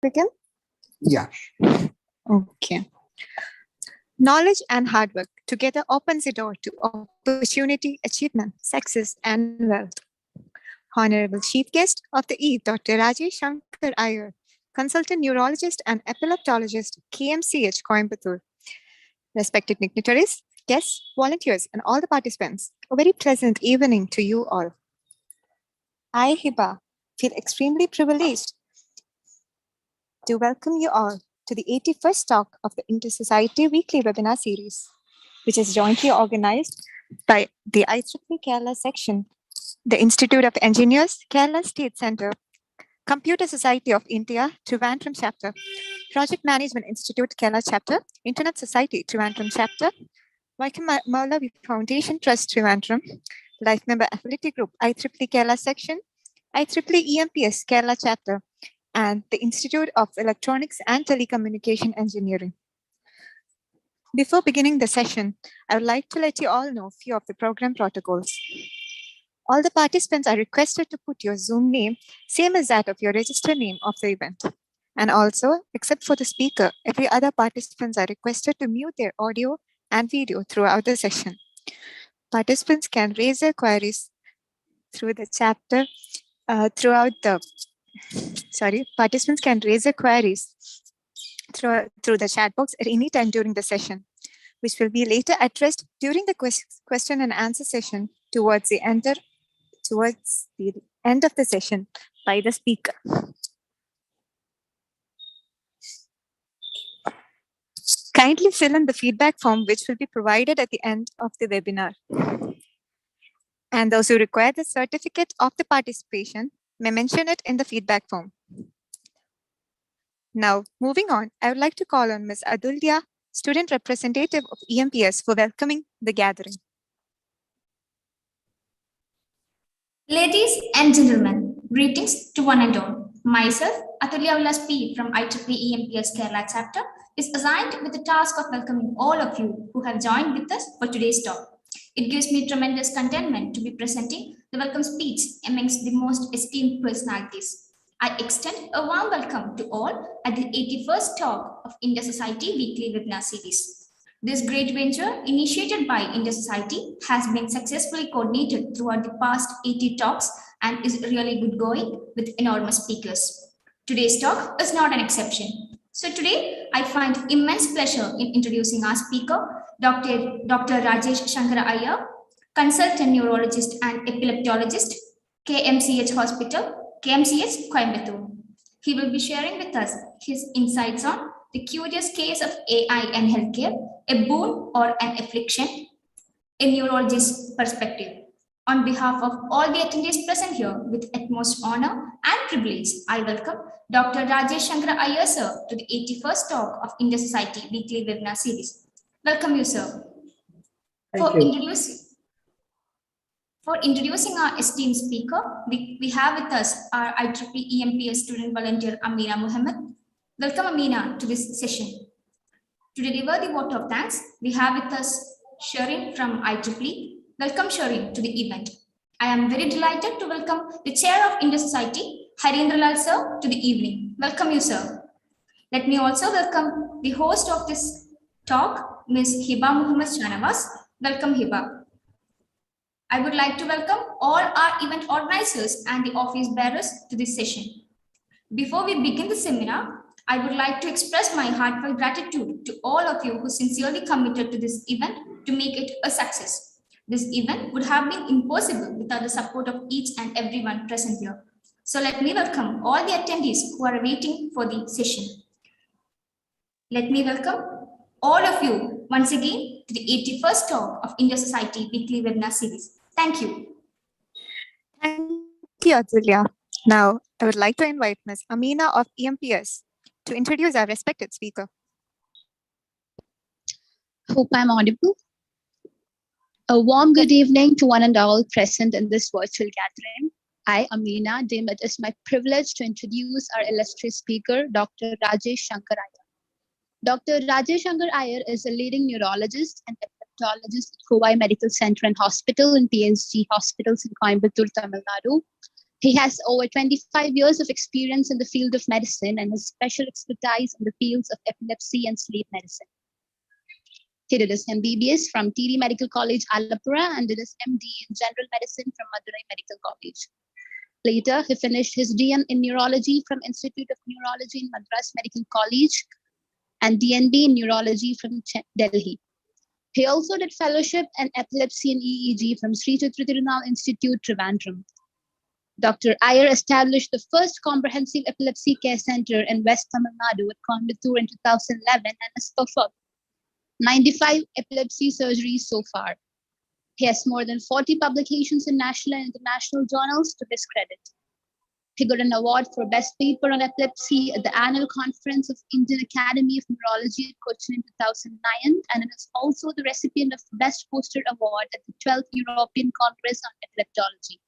Begin? Yeah. Okay. Knowledge and hard work together opens the door to opportunity, achievement, success, and wealth. Honorable Chief Guest of the Eve, Dr. Rajesh Shankar Iyer, Consultant Neurologist and Epileptologist, KMCH, Coimbatore. Respected dignitaries, guests, volunteers, and all the participants, a very pleasant evening to you all. I, Hiba, feel extremely privileged to welcome you all to the 81st talk of the Inter-Society Weekly Webinar Series, which is jointly organized by the IEEE Kerala Section, the Institute of Engineers, Kerala State Centre, Computer Society of India, Trivandrum Chapter, Project Management Institute, Kerala Chapter, Internet Society, Trivandrum Chapter, Vaikam Maulavi Foundation Trust, Trivandrum, Life Member Affiliate Group, IEEE Kerala Section, IEEE EMPS, Kerala Chapter, and the Institute of Electronics and Telecommunication Engineering. Before beginning the session, I would like to let you all know a few of the program protocols. All the participants are requested to put your Zoom name, same as that of your register name of the event. And also, except for the speaker, every other participants are requested to mute their audio and video throughout the session. Participants can raise their queries through the chapter, participants can raise their queries through the chat box at any time during the session, which will be later addressed during the question and answer session towards the end of the session by the speaker. Kindly fill in the feedback form, which will be provided at the end of the webinar. And those who require the certificate of the participation may mention it in the feedback form. Now, moving on, I would like to call on Ms. Adulya, student representative of EMPS, for welcoming the gathering. Ladies and gentlemen, greetings to one and all. Myself, Atulya Ullas P from IEEE EMPS Kerala Chapter, is assigned with the task of welcoming all of you who have joined with us for today's talk. It gives me tremendous contentment to be presenting the welcome speech amongst the most esteemed personalities. I extend a warm welcome to all at the 81st talk of Inter-Society Weekly Webinar Series. This great venture, initiated by Inter-Society, has been successfully coordinated throughout the past 80 talks and is really good going with enormous speakers. Today's talk is not an exception. So today, I find immense pleasure in introducing our speaker, Dr. Rajesh Shankar Iyer, Consultant Neurologist and Epileptologist, KMCH Hospital, KMCH Coimbatore. He will be sharing with us his insights on the curious case of AI and healthcare, a boon or an affliction, a neurologist's perspective. On behalf of all the attendees present here, with utmost honor and privilege, I welcome Dr. Rajesh Shankar Iyer, sir, to the 81st talk of Inter-Society Weekly Webinar Series. Welcome you, sir. For introducing our esteemed speaker, we have with us our IEEE EMPS student volunteer, Amina Muhammad. Welcome, Amina, to this session. To deliver the vote of thanks, we have with us Sherin from IEEE. Welcome, Sherin, to the event. I am very delighted to welcome the chair of Inter-Society, Harindra Lal, sir, to the evening. Welcome you, sir. Let me also welcome the host of this talk, Ms. Hiba Muhammad Shanawaz. Welcome, Hiba. I would like to welcome all our event organizers and the office bearers to this session. Before we begin the seminar, I would like to express my heartfelt gratitude to all of you who sincerely committed to this event to make it a success. This event would have been impossible without the support of each and everyone present here. So let me welcome all the attendees who are waiting for the session. Let me welcome all of you once again to the 81st talk of Inter-Society Weekly Webinar Series. Thank you. Thank you, Atulya. Now, I would like to invite Ms. Amina of EMPS to introduce our respected speaker. Hope I'm audible. A warm good evening to one and all present in this virtual gathering. I, Amina, deem it is my privilege to introduce our illustrious speaker, Dr. Rajesh Shankar Iyer. Dr. Rajesh Shankar Iyer is a leading neurologist and epileptologist at Kovai Medical Center and Hospital in PNG Hospitals in Coimbatore, Tamil Nadu. He has over 25 years of experience in the field of medicine and has special expertise in the fields of epilepsy and sleep medicine. He did his MBBS from TD Medical College, Alappuzha, and did his MD in General Medicine from Madurai Medical College. Later, he finished his DM in Neurology from Institute of Neurology in Madras Medical College and DNB in Neurology from Delhi. He also did fellowship in epilepsy and EEG from Sri Chitratirunal Institute, Trivandrum. Dr. Iyer established the first comprehensive epilepsy care center in West Tamil Nadu at Coimbatore in 2011 and has performed 95 epilepsy surgeries so far. He has more than 40 publications in national and international journals to his credit. He got an award for Best Paper on Epilepsy at the annual conference of Indian Academy of Neurology at Cochin in 2009, and is also the recipient of Best Poster Award at the 12th European Congress on Epileptology.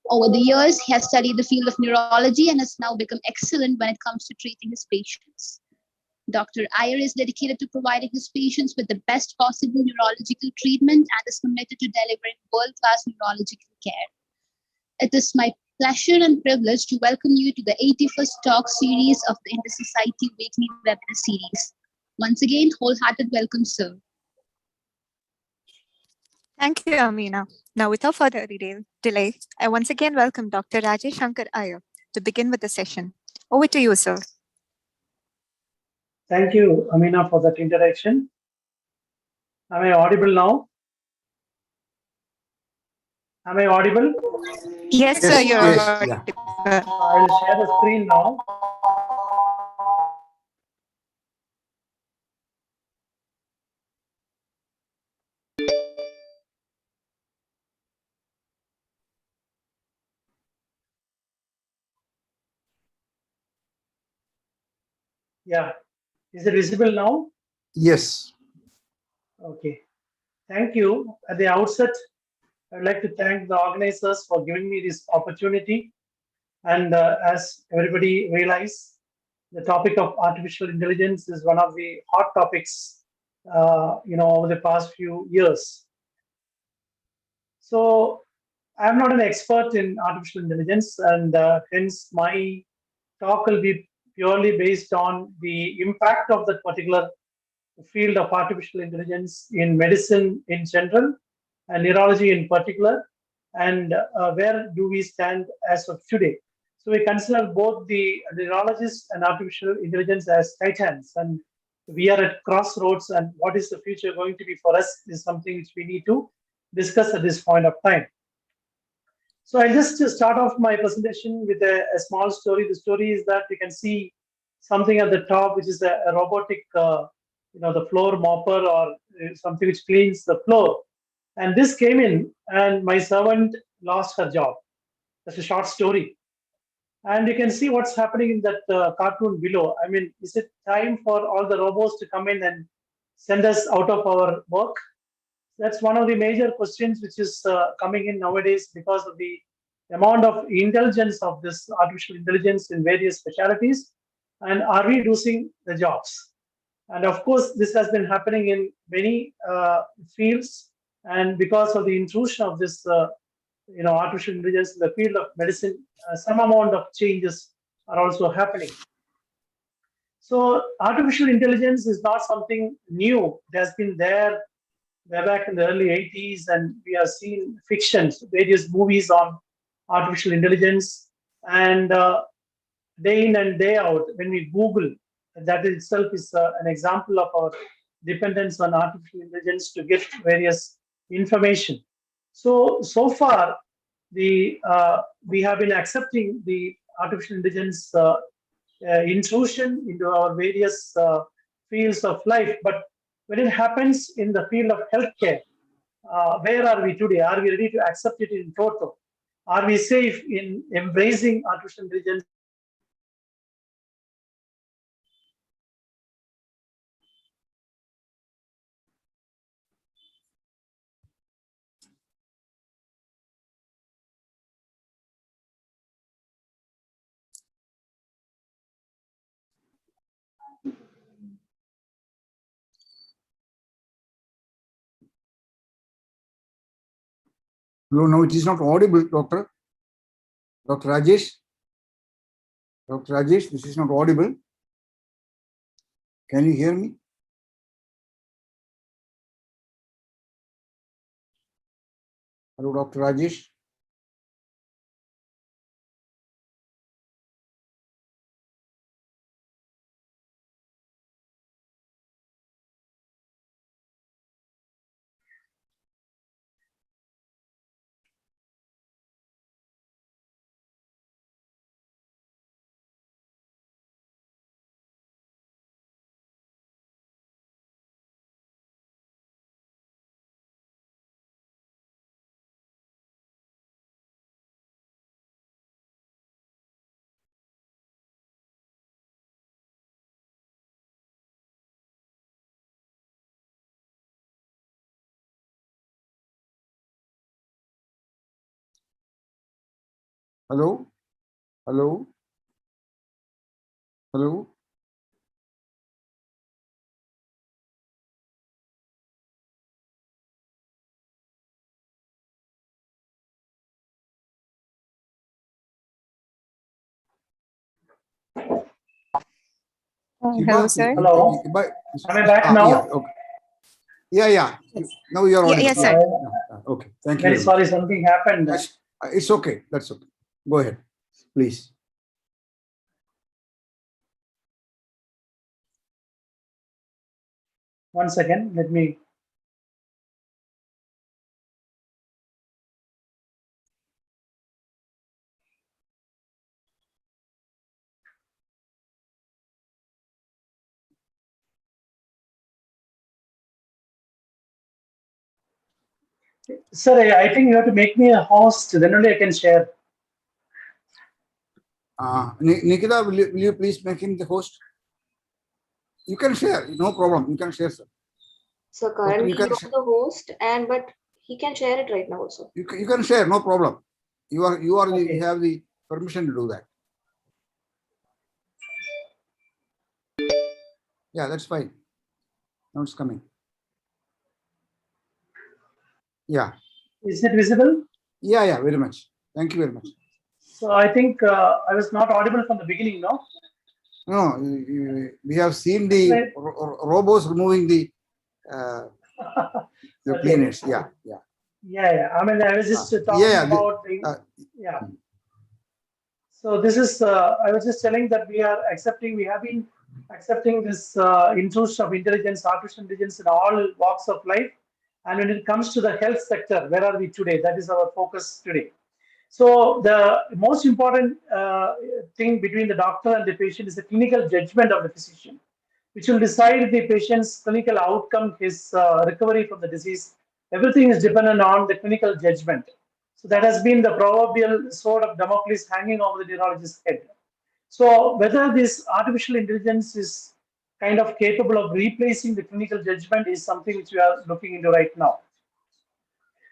Over the years, he has studied the field of neurology and has now become excellent when it comes to treating his patients. Dr. Iyer is dedicated to providing his patients with the best possible neurological treatment and is committed to delivering world-class neurological care. It is my pleasure and privilege to welcome you to the 81st talk series of the Inter-Society Weekly Webinar Series. Once again, wholehearted welcome, sir. Thank you, Amina. Now, without further delay, I once again welcome Dr. Rajesh Shankar Iyer to begin with the session. Over to you, sir. Thank you, Amina, for that introduction. Am I audible now? Am I audible? Yes, sir, you're audible. I'll share the screen now. Yeah. Is it visible now? Yes. Okay. Thank you. At the outset, I'd like to thank the organizers for giving me this opportunity. And as everybody realizes, the topic of artificial intelligence is one of the hot topics, over the past few years. So I'm not an expert in artificial intelligence, and hence my talk will be purely based on the impact of that particular field of artificial intelligence in medicine in general and neurology in particular, and where do we stand as of today. So we consider both the neurologists and artificial intelligence as titans, and we are at crossroads, and what is the future going to be for us is something which we need to discuss at this point of time. So I'll just start off my presentation with a small story. The story is that you can see something at the top, which is a robotic, the floor mopper or something which cleans the floor. And this came in, and my servant lost her job. That's a short story. And you can see what's happening in that cartoon below. I mean, is it time for all the robots to come in and send us out of our work? That's one of the major questions which is coming in nowadays because of the amount of intelligence of this artificial intelligence in various specialties. And are we losing the jobs? And of course, this has been happening in many fields. And because of the intrusion of this, artificial intelligence in the field of medicine, some amount of changes are also happening. So artificial intelligence is not something new. It has been there way back in the early 80s, and we have seen fictions, various movies on artificial intelligence. And day in and day out, when we Google, that itself is an example of our dependence on artificial intelligence to get various information. So far, we have been accepting the artificial intelligence intrusion into our various fields of life. But when it happens in the field of healthcare, where are we today? Are we ready to accept it in total? Are we safe in embracing artificial intelligence? No, it is not audible, doctor. Dr. Rajesh? Dr. Rajesh, this is not audible. Can you hear me? Hello, Dr. Rajesh? Hello? Hello? Hello? Hello, sir. Hello. Am I back now? Yeah, okay. Yeah. Now you are audible. Yes, sir. Okay, thank you. Very sorry, something happened. It's okay. That's okay. Go ahead, please. One second, let me. Sir, I think you have to make me a host, then only I can share. Nikita, will you please make him the host? You can share, no problem. You can share, sir. So currently you are the host, but he can share it right now also. You can share, no problem. You Okay. You have the permission to do that. Yeah, that's fine. Now it's coming. Yeah. Is it visible? Yeah, very much. Thank you very much. So I think I was not audible from the beginning, no? No, we have seen the robots removing the Okay. cleaners. Yeah. I mean, I was just talking about the. So this is, I was just telling that we have been accepting this intrusion of intelligence, artificial intelligence in all walks of life. And when it comes to the health sector, where are we today? That is our focus today. So the most important thing between the doctor and the patient is the clinical judgment of the physician, which will decide the patient's clinical outcome, his recovery from the disease. Everything is dependent on the clinical judgment. So that has been the proverbial sword of Damocles hanging over the neurologist's head. So whether this artificial intelligence is kind of capable of replacing the clinical judgment is something which we are looking into right now.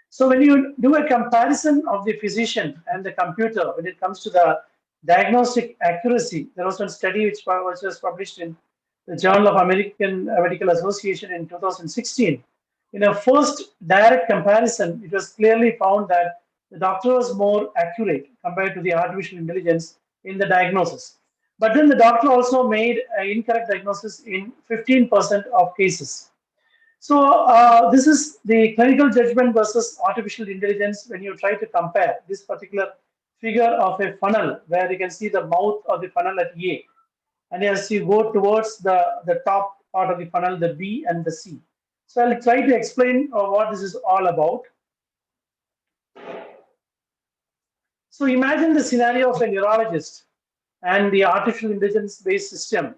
So when you do a comparison of the physician and the computer, when it comes to the diagnostic accuracy, there was one study which was published in the Journal of American Medical Association in 2016. In a first direct comparison, it was clearly found that the doctor was more accurate compared to the artificial intelligence in the diagnosis. But then the doctor also made an incorrect diagnosis in 15% of cases. So this is the clinical judgment versus artificial intelligence when you try to compare this particular figure of a funnel where you can see the mouth of the funnel at A. And as you go towards the top part of the funnel, the B and the C. So I'll try to explain what this is all about. So imagine the scenario of a neurologist and the artificial intelligence-based system.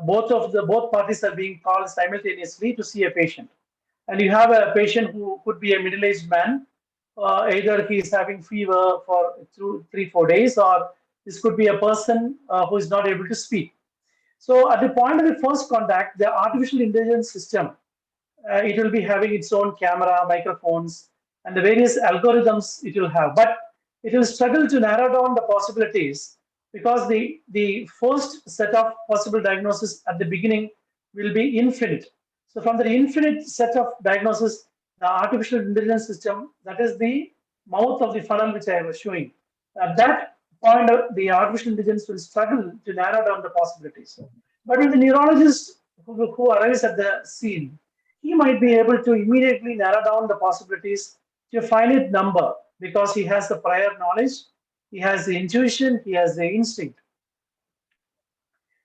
Both parties are being called simultaneously to see a patient. And you have a patient who could be a middle-aged man. Either he is having fever for 3-4 days, or this could be a person who is not able to speak. So at the point of the first contact, the artificial intelligence system, it will be having its own camera, microphones, and the various algorithms it will have. But it will struggle to narrow down the possibilities because the first set of possible diagnoses at the beginning will be infinite. So from the infinite set of diagnosis, the artificial intelligence system, that is the mouth of the funnel which I was showing. At that point, the artificial intelligence will struggle to narrow down the possibilities. But with the neurologist who arrives at the scene, he might be able to immediately narrow down the possibilities to a finite number because he has the prior knowledge, he has the intuition, he has the instinct.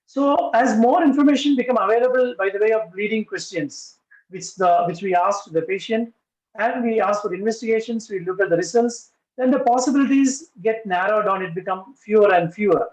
So as more information become available by the way of leading questions, which we ask to the patient, and we ask for investigations, we look at the results, then the possibilities get narrowed down, it become fewer and fewer.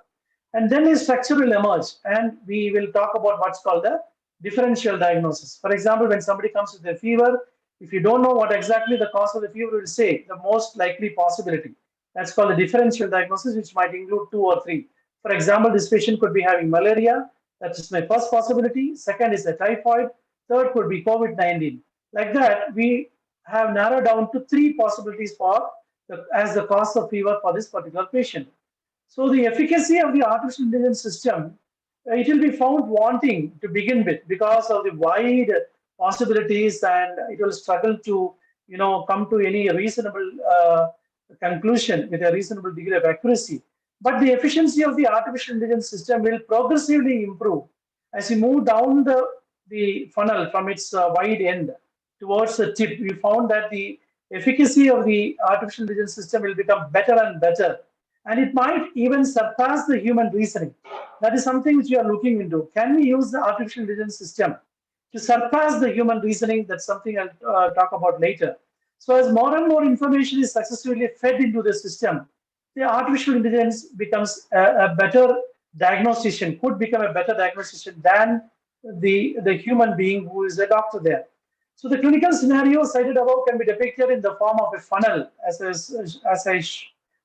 And then a structure will emerge, and we will talk about what's called the differential diagnosis. For example, when somebody comes with a fever, if you don't know what exactly the cause of the fever, will say the most likely possibility. That's called the differential diagnosis, which might include 2 or 3. For example, this patient could be having malaria. That is my first possibility. Second is the typhoid. Third could be COVID-19. Like that, we have narrowed down to 3 possibilities for as the cause of fever for this particular patient. So the efficacy of the artificial intelligence system, it will be found wanting to begin with because of the wide possibilities, and it will struggle to come to any reasonable conclusion with a reasonable degree of accuracy. But the efficiency of the artificial intelligence system will progressively improve as you move down the funnel from its wide end towards the tip. We found that the efficacy of the artificial intelligence system will become better and better, and it might even surpass the human reasoning. That is something which we are looking into. Can we use the artificial intelligence system to surpass the human reasoning? That's something I'll talk about later. So as more and more information is successfully fed into the system, the artificial intelligence becomes a better diagnostician, could become a better diagnostician than the human being who is a doctor there. So the clinical scenario cited above can be depicted in the form of a funnel, as I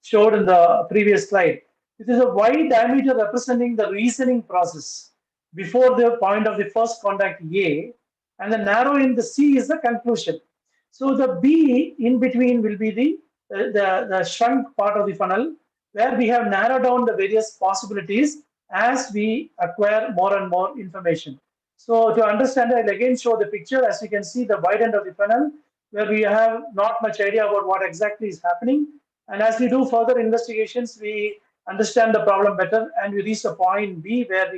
showed in the previous slide. It is a wide diameter representing the reasoning process before the point of the first contact A, and the narrow in the C is the conclusion. So the B in between will be the shrunk part of the funnel, where we have narrowed down the various possibilities as we acquire more and more information. So to understand, I'll again show the picture. As you can see, the wide end of the funnel, where we have not much idea about what exactly is happening. And as we do further investigations, we understand the problem better, and we reach the point B where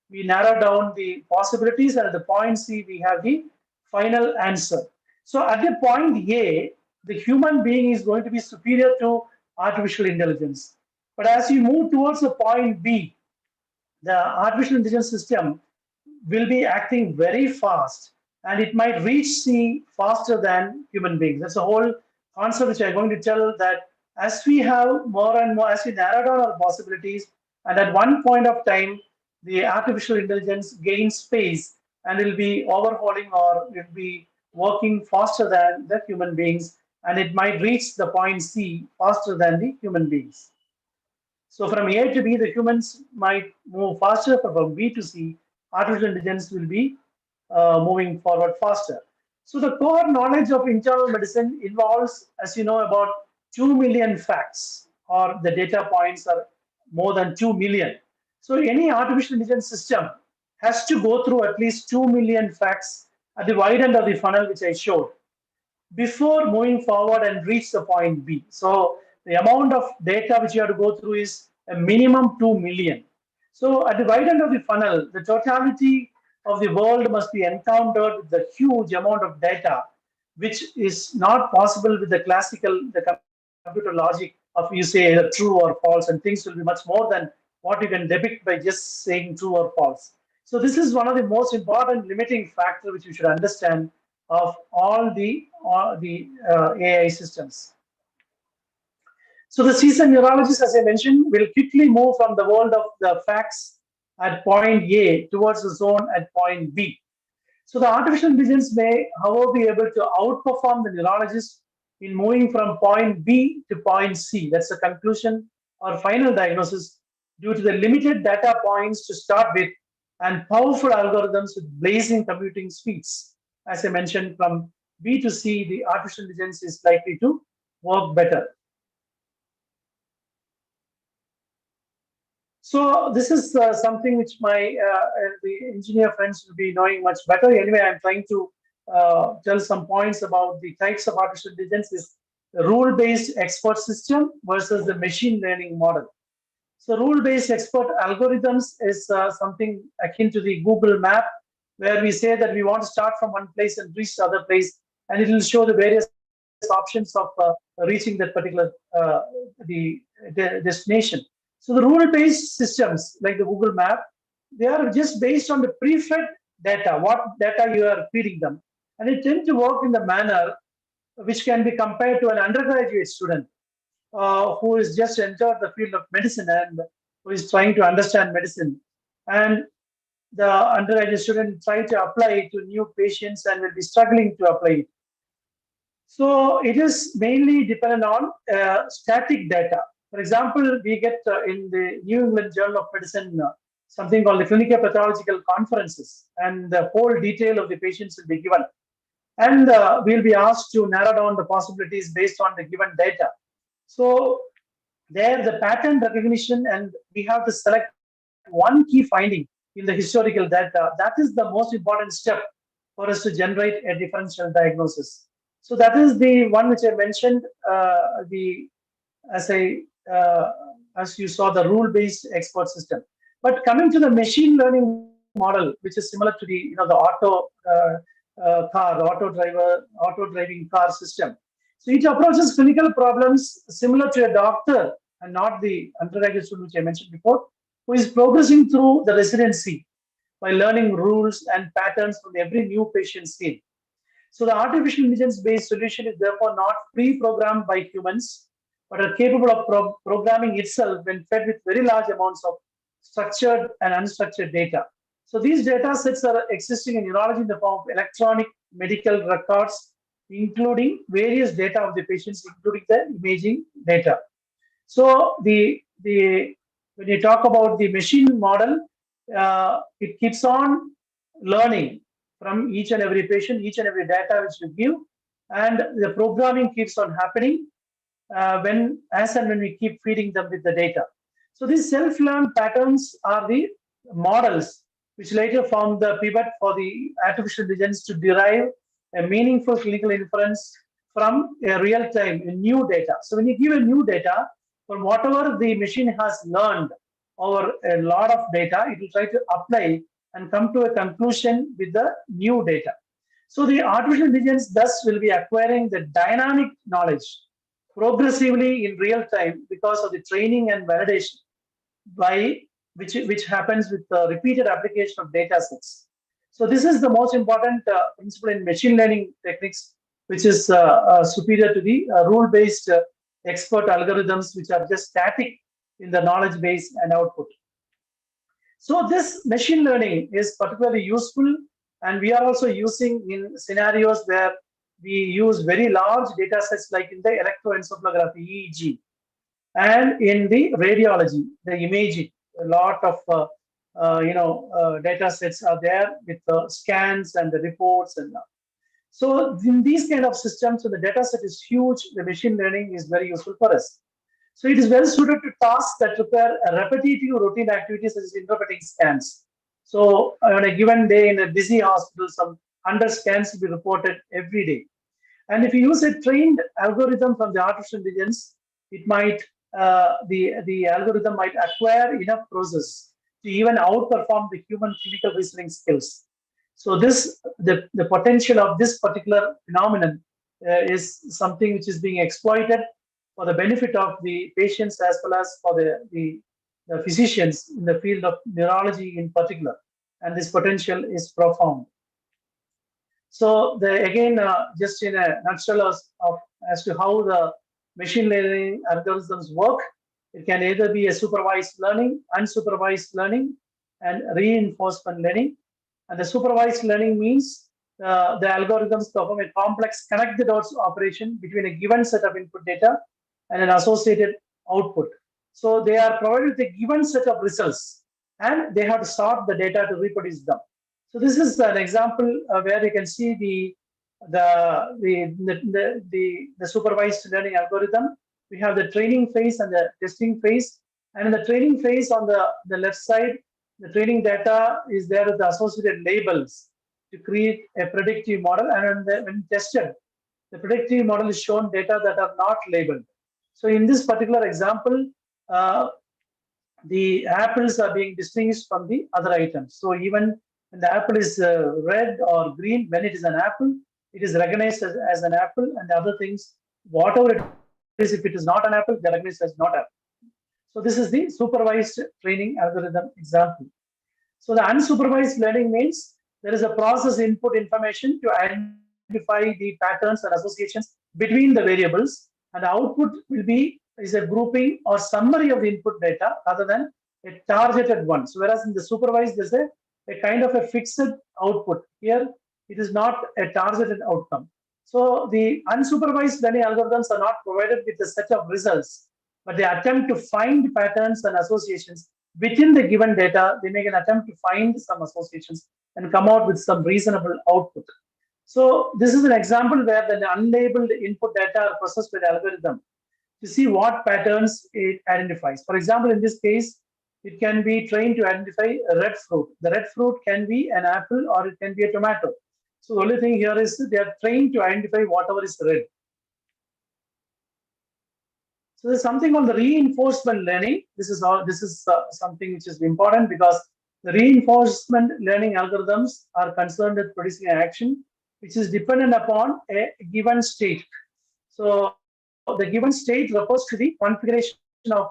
we narrow down the possibilities, and at the point C we have the final answer. So at the point A, the human being is going to be superior to artificial intelligence. But as you move towards the point B, the artificial intelligence system will be acting very fast, and it might reach C faster than human beings. That's the whole concept which I'm going to tell, that as we have more and more, as we narrow down our possibilities, and at one point of time, the artificial intelligence gains space and will be overhauling or will be working faster than the human beings, and it might reach the point C faster than the human beings. So from A to B, the humans might move faster, but from B to C, artificial intelligence will be moving forward faster. So the core knowledge of internal medicine involves, as you know, about 2 million facts, or the data points are more than 2 million. So any artificial intelligence system has to go through at least 2 million facts at the wide end of the funnel, which I showed, before moving forward and reach the point B. So the amount of data which you have to go through is a minimum 2 million. So at the wide end of the funnel, the totality of the world must be encountered with the huge amount of data, which is not possible with the computer logic of you say either true or false, and things will be much more than what you can depict by just saying true or false. So this is one of the most important limiting factors which you should understand of all the AI systems. So the seasoned neurologist, as I mentioned, will quickly move from the world of the facts at point A towards the zone at point B. So the artificial intelligence may, however, be able to outperform the neurologist in moving from point B to point C. That's the conclusion or final diagnosis, due to the limited data points to start with and powerful algorithms with blazing computing speeds. As I mentioned, from B to C, the artificial intelligence is likely to work better. So this is something which the engineer friends will be knowing much better. Anyway, I'm trying to tell some points about the types of artificial intelligence. the rule-based expert system versus the machine learning model. So rule-based expert algorithms is something akin to the Google map, where we say that we want to start from one place and reach the other place, and it will show the various options of reaching that particular the destination. So the rule-based systems like the Google map, they are just based on the pre-fed data, what data you are feeding them, and it tends to work in the manner which can be compared to an undergraduate student who is just entered the field of medicine and who is trying to understand medicine. And the undergraduate student try to apply it to new patients and will be struggling to apply it. So it is mainly dependent on static data. For example, we get in the New England Journal of Medicine something called the clinical pathological conferences, and the whole detail of the patients will be given. And we'll be asked to narrow down the possibilities based on the given data. So there, the pattern recognition, and we have to select one key finding in the historical data. That is the most important step for us to generate a differential diagnosis. So that is the one which I mentioned. As you saw, the rule-based expert system. But coming to the machine learning model, which is similar to the the auto driving car system. So it approaches clinical problems similar to a doctor and not the undergraduate student which I mentioned before, who is progressing through the residency by learning rules and patterns from every new patient seen. So the artificial intelligence-based solution is therefore not pre-programmed by humans, but are capable of programming itself when fed with very large amounts of structured and unstructured data. So these data sets are existing in neurology in the form of electronic medical records, including various data of the patients, including the imaging data. So when you talk about the machine model, it keeps on learning from each and every patient, each and every data which you give, and the programming keeps on happening as and when we keep feeding them with the data. So these self-learned patterns are the models which later form the pivot for the artificial intelligence to derive a meaningful clinical inference from a real-time, new data. So when you give a new data, from whatever the machine has learned over a lot of data, it will try to apply and come to a conclusion with the new data. So the artificial intelligence thus will be acquiring the dynamic knowledge progressively in real time because of the training and validation which happens with the repeated application of data sets. So this is the most important principle in machine learning techniques, which is superior to the rule-based expert algorithms, which are just static in the knowledge base and output. So this machine learning is particularly useful, and we are also using in scenarios where we use very large data sets like in the electroencephalography, EEG, and in the radiology, the imaging. A lot of data sets are there with the scans and the reports and that. So in these kind of systems, when the data set is huge, the machine learning is very useful for us. So it is well suited to tasks that require repetitive routine activities such as interpreting scans. So on a given day in a busy hospital, some 100 scans will be reported every day. And if you use a trained algorithm from the artificial intelligence, it might the algorithm might acquire enough process to even outperform the human clinical reasoning skills. So the potential of this particular phenomenon is something which is being exploited for the benefit of the patients as well as for the physicians in the field of neurology in particular. And this potential is profound. So again, just in a nutshell as to how the machine learning algorithms work, it can either be a supervised learning, unsupervised learning, and reinforcement learning. And the supervised learning means the algorithms perform a complex connect the dots operation between a given set of input data and an associated output. So they are provided with a given set of results, and they have to sort the data to reproduce them. So this is an example where you can see the supervised learning algorithm. We have the training phase and the testing phase. And in the training phase on the left side, the training data is there with the associated labels to create a predictive model. And when tested, the predictive model is shown data that are not labeled. So in this particular example, the apples are being distinguished from the other items. So even when the apple is red or green, when it is an apple, it is recognized as an apple, and the other things, whatever it is, if it is not an apple, they are recognized as not apple. So this is the supervised training algorithm example. So the unsupervised learning means there is a process input information to identify the patterns and associations between the variables, and the output will be is a grouping or summary of the input data rather than a targeted one. So whereas in the supervised, there's a kind of a fixed output. Here, it is not a targeted outcome. So the unsupervised learning algorithms are not provided with a set of results, but they attempt to find patterns and associations within the given data. They make an attempt to find some associations and come out with some reasonable output. So this is an example where the unlabeled input data are processed by the algorithm to see what patterns it identifies. For example, in this case, it can be trained to identify a red fruit. The red fruit can be an apple or it can be a tomato. So the only thing here is they are trained to identify whatever is red. So there's something on the reinforcement learning. This is something which is important because the reinforcement learning algorithms are concerned with producing an action which is dependent upon a given state. So the given state refers to the configuration of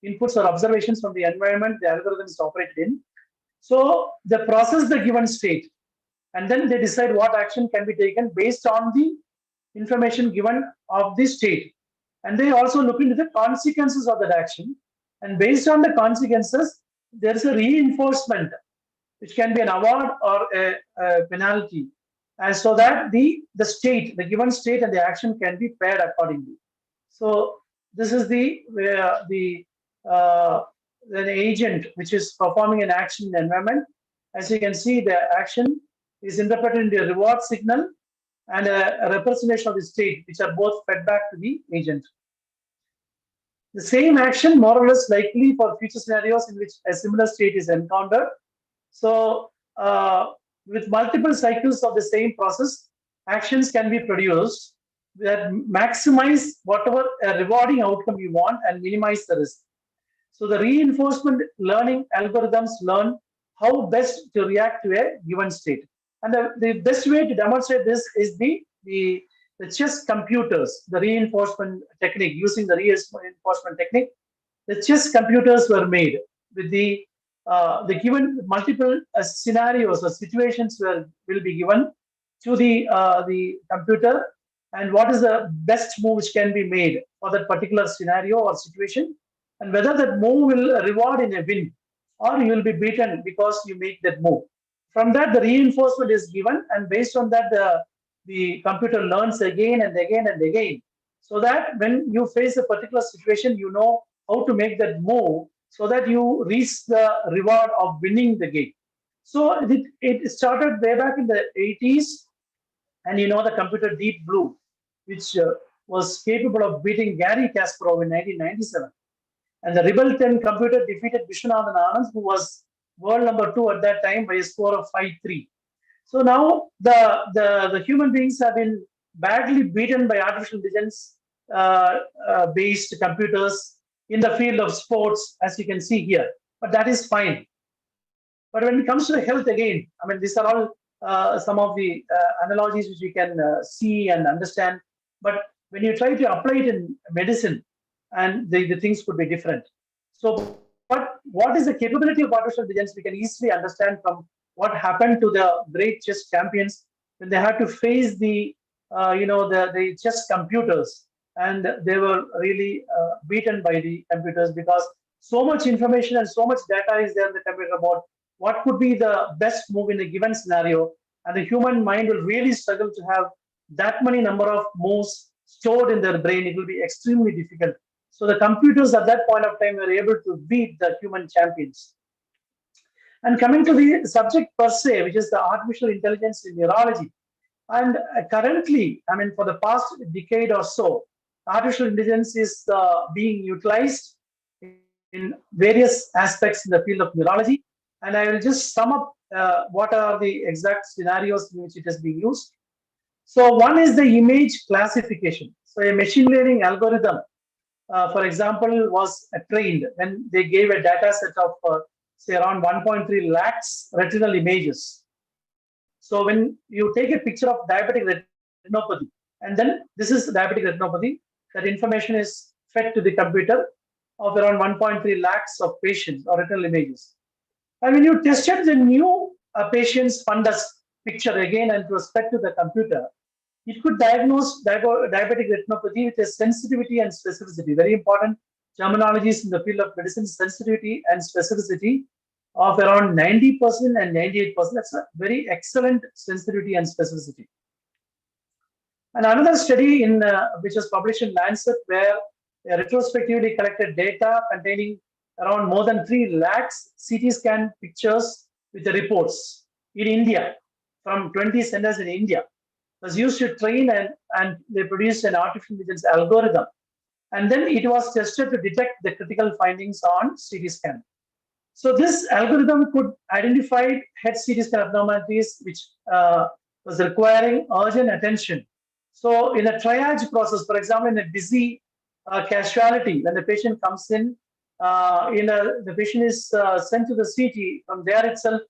inputs or observations from the environment the algorithm is operated in. So they process the given state, and then they decide what action can be taken based on the information given of the state. And they also look into the consequences of that action. And based on the consequences, there is a reinforcement, which can be an award or a penalty. And so that the given state and the action can be paired accordingly. So this is the agent which is performing an action in the environment. As you can see, the action is interpreted into a reward signal and a representation of the state, which are both fed back to the agent. The same action, more or less likely for future scenarios in which a similar state is encountered. So with multiple cycles of the same process, actions can be produced that maximize whatever a rewarding outcome you want and minimize the risk. So the reinforcement learning algorithms learn how best to react to a given state. And the best way to demonstrate this is the chess computers, the reinforcement technique. Using the reinforcement technique, the chess computers were made with the given multiple scenarios or situations will be given to the computer, and what is the best move which can be made for that particular scenario or situation, and whether that move will reward in a win or you will be beaten because you make that move. From that, the reinforcement is given, and based on that, the computer learns again and again and again, so that when you face a particular situation, you know how to make that move so that you reach the reward of winning the game. So it started way back in the 80s, and you know the computer Deep Blue, which was capable of beating Gary Kasparov in 1997. And the Rebel 10 computer defeated Vishwanathan Anand, who was world number 2 at that time, by a score of 5-3. So now the human beings have been badly beaten by artificial intelligence based computers in the field of sports, as you can see here. But that is fine. But when it comes to health again, I mean, these are all some of the analogies which we can see and understand. But when you try to apply it in medicine, and the things could be different. So, but what is the capability of artificial intelligence? We can easily understand from what happened to the great chess champions when they had to face the chess computers, and they were really beaten by the computers because so much information and so much data is there in the computer about what could be the best move in a given scenario, and the human mind will really struggle to have that many number of moves stored in their brain. It will be extremely difficult. So the computers at that point of time were able to beat the human champions. And coming to the subject per se, which is the artificial intelligence in neurology. And currently, I mean, for the past decade or so, artificial intelligence is being utilized in various aspects in the field of neurology. And I will just sum up what are the exact scenarios in which it is being used. So one is the image classification. So a machine learning algorithm, for example, was trained when they gave a data set of say around 1.3 lakhs retinal images. So when you take a picture of diabetic retinopathy, and then this is diabetic retinopathy, that information is fed to the computer of around 1.3 lakhs of patients or retinal images. And when you tested the new patient's fundus picture again and it was fed to the computer, it could diagnose diabetic retinopathy with a sensitivity and specificity. Very important terminologies in the field of medicine: sensitivity and specificity of around 90% and 98%. That's a very excellent sensitivity and specificity. And another study in which was published in Lancet, where they retrospectively collected data containing around more than 3 lakhs CT scan pictures with the reports in India from 20 centers in India, was used to train and they produced an artificial intelligence algorithm. And then it was tested to detect the critical findings on CT scan. So this algorithm could identify head CT scan abnormalities which was requiring urgent attention. So in a triage process, for example, in a busy casualty, when the patient comes in, the patient is sent to the CT. From there itself,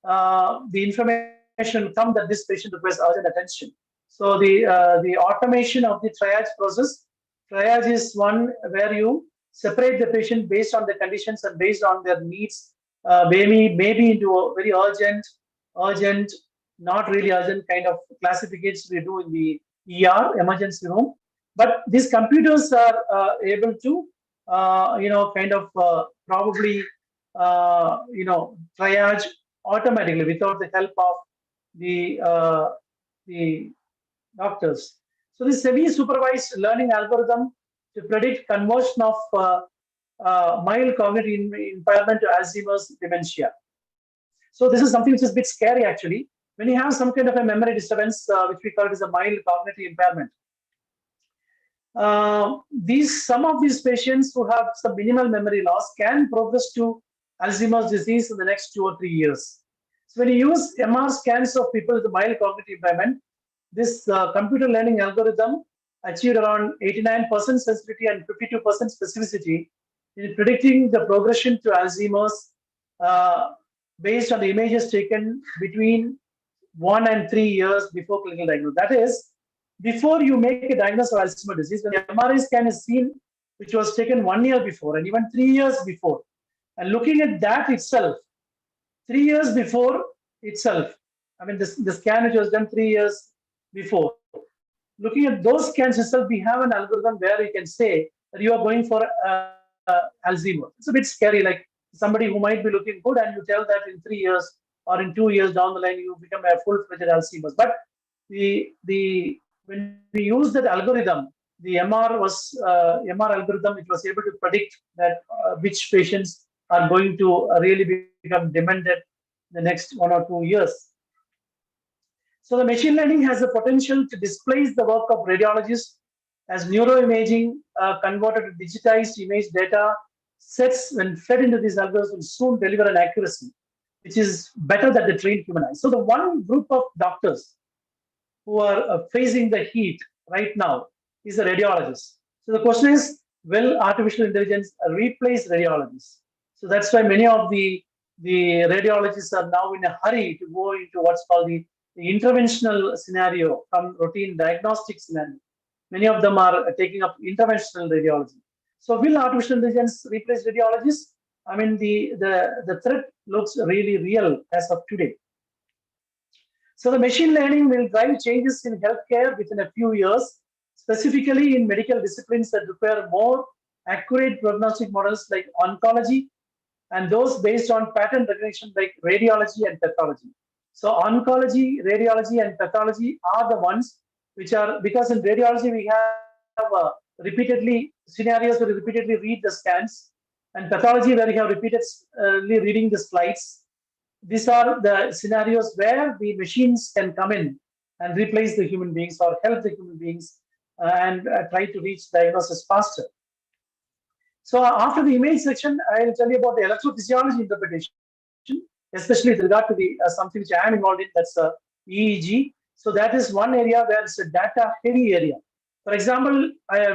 the information will come that this patient requires urgent attention. So the automation of the triage process, triage is one where you separate the patient based on the conditions and based on their needs, maybe into a very urgent, not really urgent kind of classifications we do in the ER, emergency room. But these computers are able to, probably, triage automatically without the help of the doctors. So this semi-supervised learning algorithm to predict conversion of mild cognitive impairment to Alzheimer's dementia. So this is something which is a bit scary actually. When you have some kind of a memory disturbance, which we call it as a mild cognitive impairment, some of these patients who have some minimal memory loss can progress to Alzheimer's disease in the next 2 or 3 years. So when you use MR scans of people with mild cognitive impairment, this computer learning algorithm achieved around 89% sensitivity and 52% specificity in predicting the progression to Alzheimer's based on the images taken between 1 and 3 years before clinical diagnosis. That is, before you make a diagnosis of Alzheimer's disease, when the MRI scan is seen, which was taken 1 year before and even 3 years before, and looking at that itself, 3 years before itself, I mean, the scan which was done 3 years before, looking at those scans itself, we have an algorithm where we can say that you are going for Alzheimer's. It's a bit scary, like somebody who might be looking good and you tell that in 3 years or in 2 years down the line, you become a full-fledged Alzheimer's. But when we use that algorithm, the MR algorithm, which was able to predict that which patients are going to really become demented in the next 1 or 2 years. So the machine learning has the potential to displace the work of radiologists, as neuroimaging converted to digitized image data sets when fed into these algorithms will soon deliver an accuracy which is better than the trained human eye. So the one group of doctors who are facing the heat right now is the radiologists. So the question is, will artificial intelligence replace radiologists? So that's why many of the radiologists are now in a hurry to go into what's called the interventional scenario from routine diagnostic scenario. Many of them are taking up interventional radiology. So will artificial intelligence replace radiologists? I mean, the threat looks really real as of today. So the machine learning will drive changes in healthcare within a few years, specifically in medical disciplines that require more accurate prognostic models like oncology and those based on pattern recognition like radiology and pathology. So oncology, radiology, and pathology are the ones which are, because in radiology we have repeatedly scenarios where we repeatedly read the scans, and pathology where we have repeatedly reading the slides. These are the scenarios where the machines can come in and replace the human beings or help the human beings and try to reach diagnosis faster. So after the image section, I'll tell you about the electrophysiology interpretation, especially with regard to the something which I am involved in, that's EEG. So that is one area where it's a data heavy area. For example,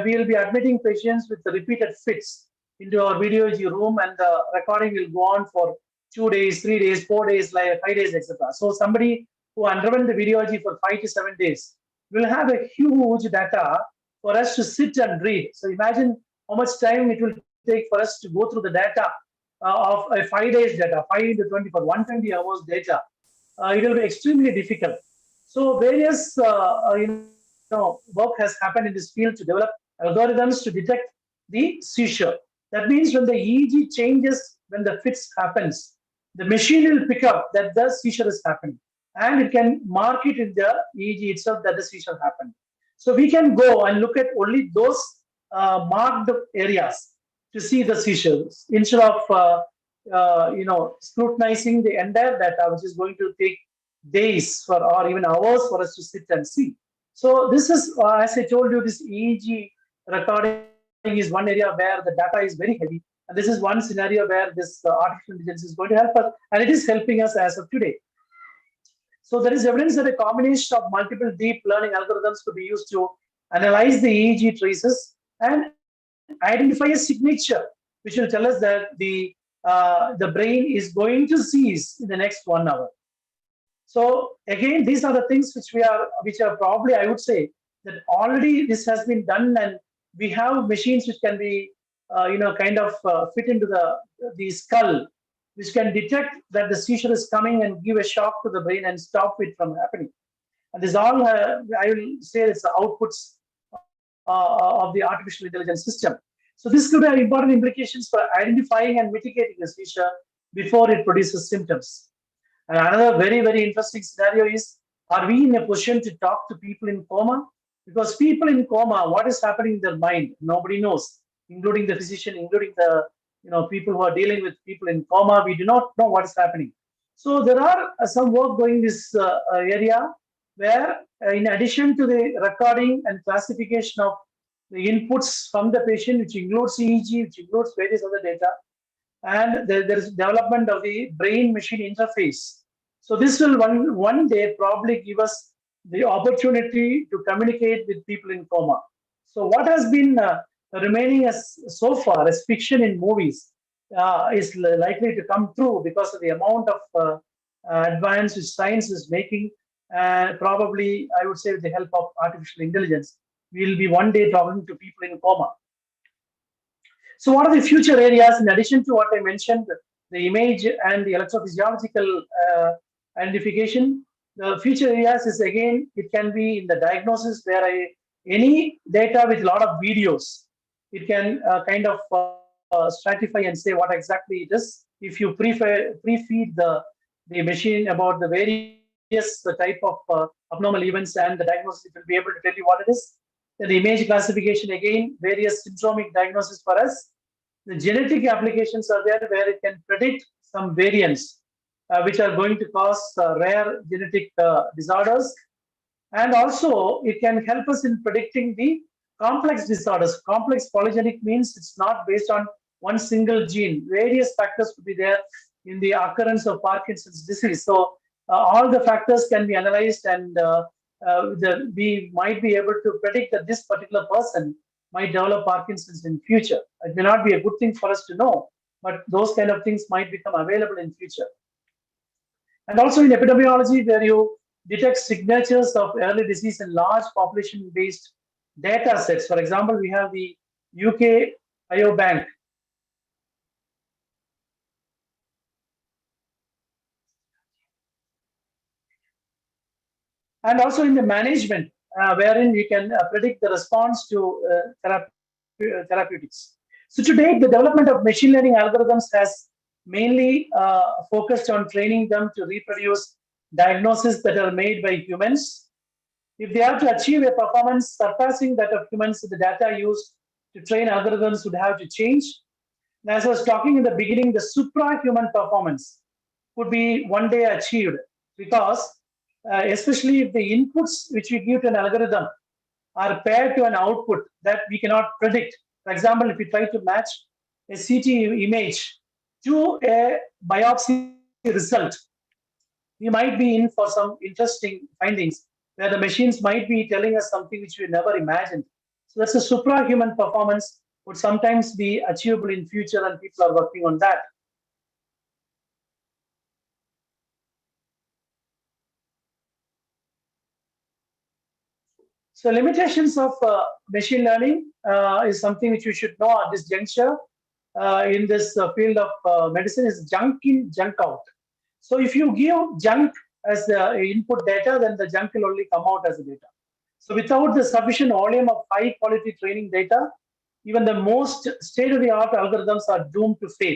we will be admitting patients with repeated fits into our radiology room, and the recording will go on for 2 days, 3 days, 4 days, like 5 days, etc. So somebody who underwent the radiology for 5 to 7 days will have a huge data for us to sit and read. So imagine how much time it will take for us to go through the data of a 5 days data, 5 into 24, 120 hours data. It will be extremely difficult. So various work has happened in this field to develop algorithms to detect the seizure. That means when the EEG changes, when the fits happens, the machine will pick up that the seizure is happening, and it can mark it in the EEG itself that the seizure happened. So we can go and look at only those marked areas to see the seizures instead of scrutinizing the entire data, which is going to take days or even hours for us to sit and see. So this is, as I told you, this EEG recording is one area where the data is very heavy. And this is one scenario where this artificial intelligence is going to help us, and it is helping us as of today. So there is evidence that a combination of multiple deep learning algorithms could be used to analyze the EEG traces and identify a signature, which will tell us that the brain is going to seize in the next 1 hour. So again, these are the things which are probably, I would say, that already this has been done, and we have machines which can be fit into the skull, which can detect that the seizure is coming and give a shock to the brain and stop it from happening. And this all, I will say, it's the outputs of the artificial intelligence system. So this could have important implications for identifying and mitigating a seizure before it produces symptoms. And another very, very interesting scenario is, are we in a position to talk to people in coma? Because people in coma, what is happening in their mind? Nobody knows, including the physician, including the people who are dealing with people in coma. We do not know what is happening. So there are some work going in this area where, in addition to the recording and classification of the inputs from the patient, which includes EEG, which includes various other data, and there is development of the brain-machine interface. So this will one day probably give us the opportunity to communicate with people in coma. So what has been remaining as so far as fiction in movies is likely to come true because of the amount of advance which science is making. Probably, I would say, with the help of artificial intelligence, we will be one day talking to people in coma. So what are the future areas in addition to what I mentioned, the image and the electrophysiological identification? The future areas is, again, it can be in the diagnosis where any data with a lot of videos, it can stratify and say what exactly it is. If you pre-feed the machine about the various type of abnormal events, and the diagnosis, it will be able to tell you what it is. Then the image classification, again, various syndromic diagnosis for us. The genetic applications are there where it can predict some variants which are going to cause rare genetic disorders. And also, it can help us in predicting the complex disorders. Complex polygenic means it's not based on one single gene. Various factors could be there in the occurrence of Parkinson's disease. So all the factors can be analyzed, and we might be able to predict that this particular person might develop Parkinson's in future. It may not be a good thing for us to know, but those kind of things might become available in future. And also in epidemiology, where you detect signatures of early disease in large population-based data sets. For example, we have the UK Biobank. And also in the management, wherein we can predict the response to therapeutics. So to date, the development of machine learning algorithms has mainly focused on training them to reproduce diagnoses that are made by humans. If they are to achieve a performance surpassing that of humans, the data used to train algorithms would have to change. And as I was talking in the beginning, the suprahuman performance could be one day achieved, because especially if the inputs which we give to an algorithm are paired to an output that we cannot predict. For example, if we try to match a CT image to a biopsy result, we might be in for some interesting findings where the machines might be telling us something which we never imagined. So that's a suprahuman performance would sometimes be achievable in future, and people are working on that. So limitations of machine learning is something which we should know at this juncture in this field of medicine is junk in, junk out. So if you give junk as the input data, then the junk will only come out as the data. So without the sufficient volume of high quality training data, even the most state-of-the-art algorithms are doomed to fail.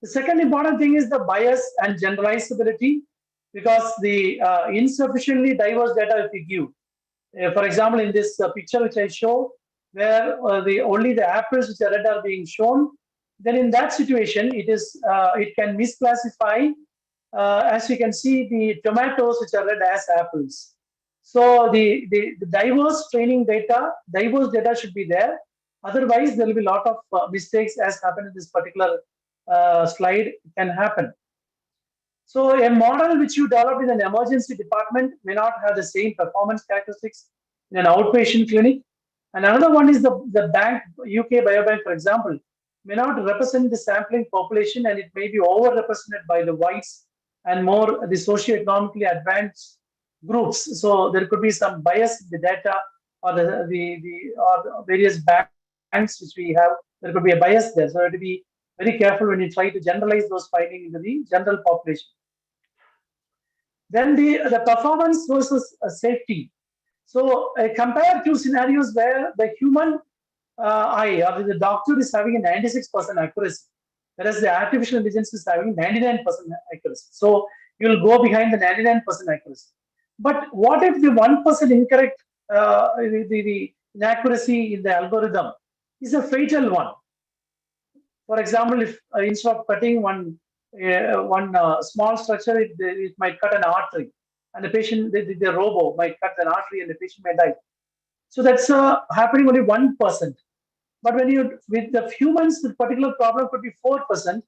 The second important thing is the bias and generalizability, because the insufficiently diverse data if we give. For example, in this picture which I show, where only the apples which are red are being shown, then in that situation, it can misclassify, as you can see, the tomatoes which are red as apples. So the diverse training data, diverse data should be there. Otherwise, there will be a lot of mistakes as happened in this particular slide can happen. So a model which you developed in an emergency department may not have the same performance characteristics in an outpatient clinic. And another one is the bank, UK Biobank, for example, may not represent the sampling population, and it may be overrepresented by the whites and more the socioeconomically advanced groups. So there could be some bias in the data, or the various banks which we have. There could be a bias there. So you have to be very careful when you try to generalize those findings into the general population. Then the performance versus safety. So compare two scenarios where the human eye or the doctor is having a 96% accuracy, whereas the artificial intelligence is having 99% accuracy. So you'll go behind the 99% accuracy. But what if the 1% incorrect, the inaccuracy in the algorithm is a fatal one? For example, if instead of cutting one small structure, it might cut an artery, and the patient, the robo might cut an artery, and the patient may die. So that's happening only 1%. But when you with the humans, the particular problem could be 4%,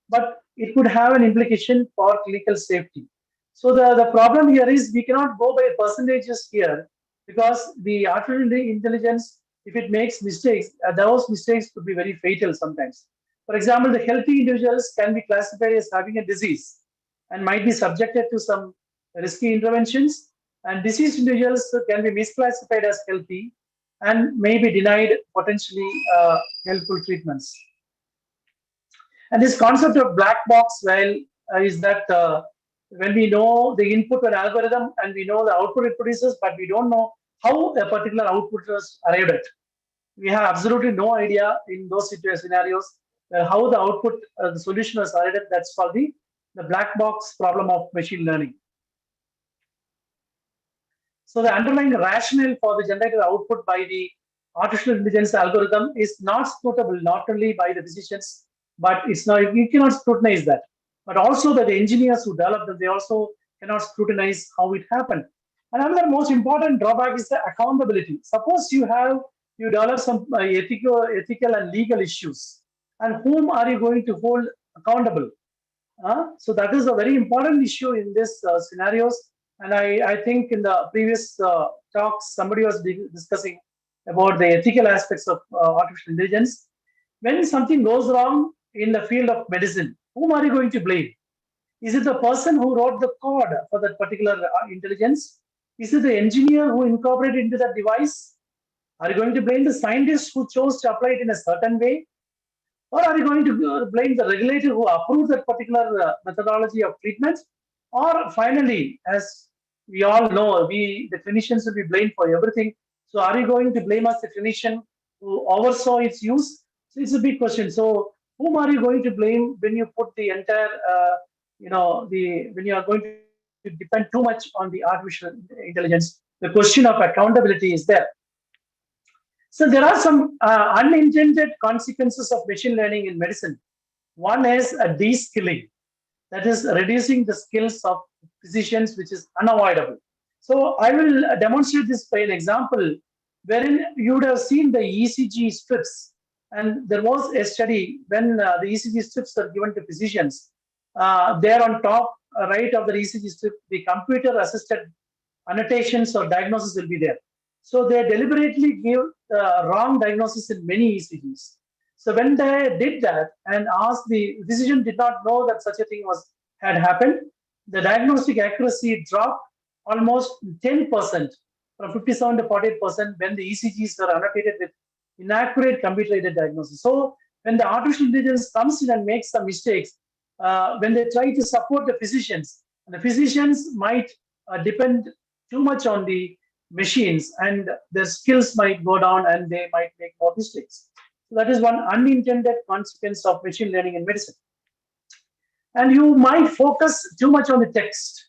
but it could have an implication for clinical safety. So the problem here is we cannot go by percentages here, because the artificial intelligence, if it makes mistakes, those mistakes could be very fatal sometimes. For example, the healthy individuals can be classified as having a disease and might be subjected to some risky interventions, and diseased individuals can be misclassified as healthy and may be denied potentially helpful treatments. And this concept of black box, well, is that when we know the input to an algorithm and we know the output it produces, but we don't know how a particular output was arrived at. We have absolutely no idea in those scenarios how the output, the solution was arrived at. That's called the black box problem of machine learning. So the underlying rationale for the generated output by the artificial intelligence algorithm is not scrutable, not only by the physicians, but it's not, you cannot scrutinize that, but also that the engineers who developed them, they also cannot scrutinize how it happened. And another most important drawback is the accountability. Suppose you develop some ethical and legal issues, and whom are you going to hold accountable? So that is a very important issue in this scenarios. And I think in the previous talks, somebody was discussing about the ethical aspects of artificial intelligence. When something goes wrong in the field of medicine, whom are you going to blame? Is it the person who wrote the code for that particular intelligence? Is it the engineer who incorporated into that device? Are you going to blame the scientist who chose to apply it in a certain way? Or are you going to blame the regulator who approved that particular methodology of treatment? Or finally, as we all know, the clinicians will be blamed for everything. So are you going to blame us, the clinician who oversaw its use? So it's a big question. So whom are you going to blame when you put the entire, when you are going to depend too much on the artificial intelligence? The question of accountability is there. So there are some unintended consequences of machine learning in medicine. One is a de-skilling, that is reducing the skills of physicians, which is unavoidable. So I will demonstrate this by an example wherein you would have seen the ECG strips. And there was a study when the ECG strips are given to physicians. There on top right of the ECG strip, the computer-assisted annotations or diagnosis will be there. So they deliberately give the wrong diagnosis in many ECGs. So when they did that and asked, the physician did not know that such a thing had happened, the diagnostic accuracy dropped almost 10%, from 57 to 48% when the ECGs were annotated with inaccurate computer-aided diagnosis. So when the artificial intelligence comes in and makes some mistakes, when they try to support the physicians, and the physicians might depend too much on the machines, and their skills might go down and they might make more mistakes. So that is one unintended consequence of machine learning in medicine. And you might focus too much on the text,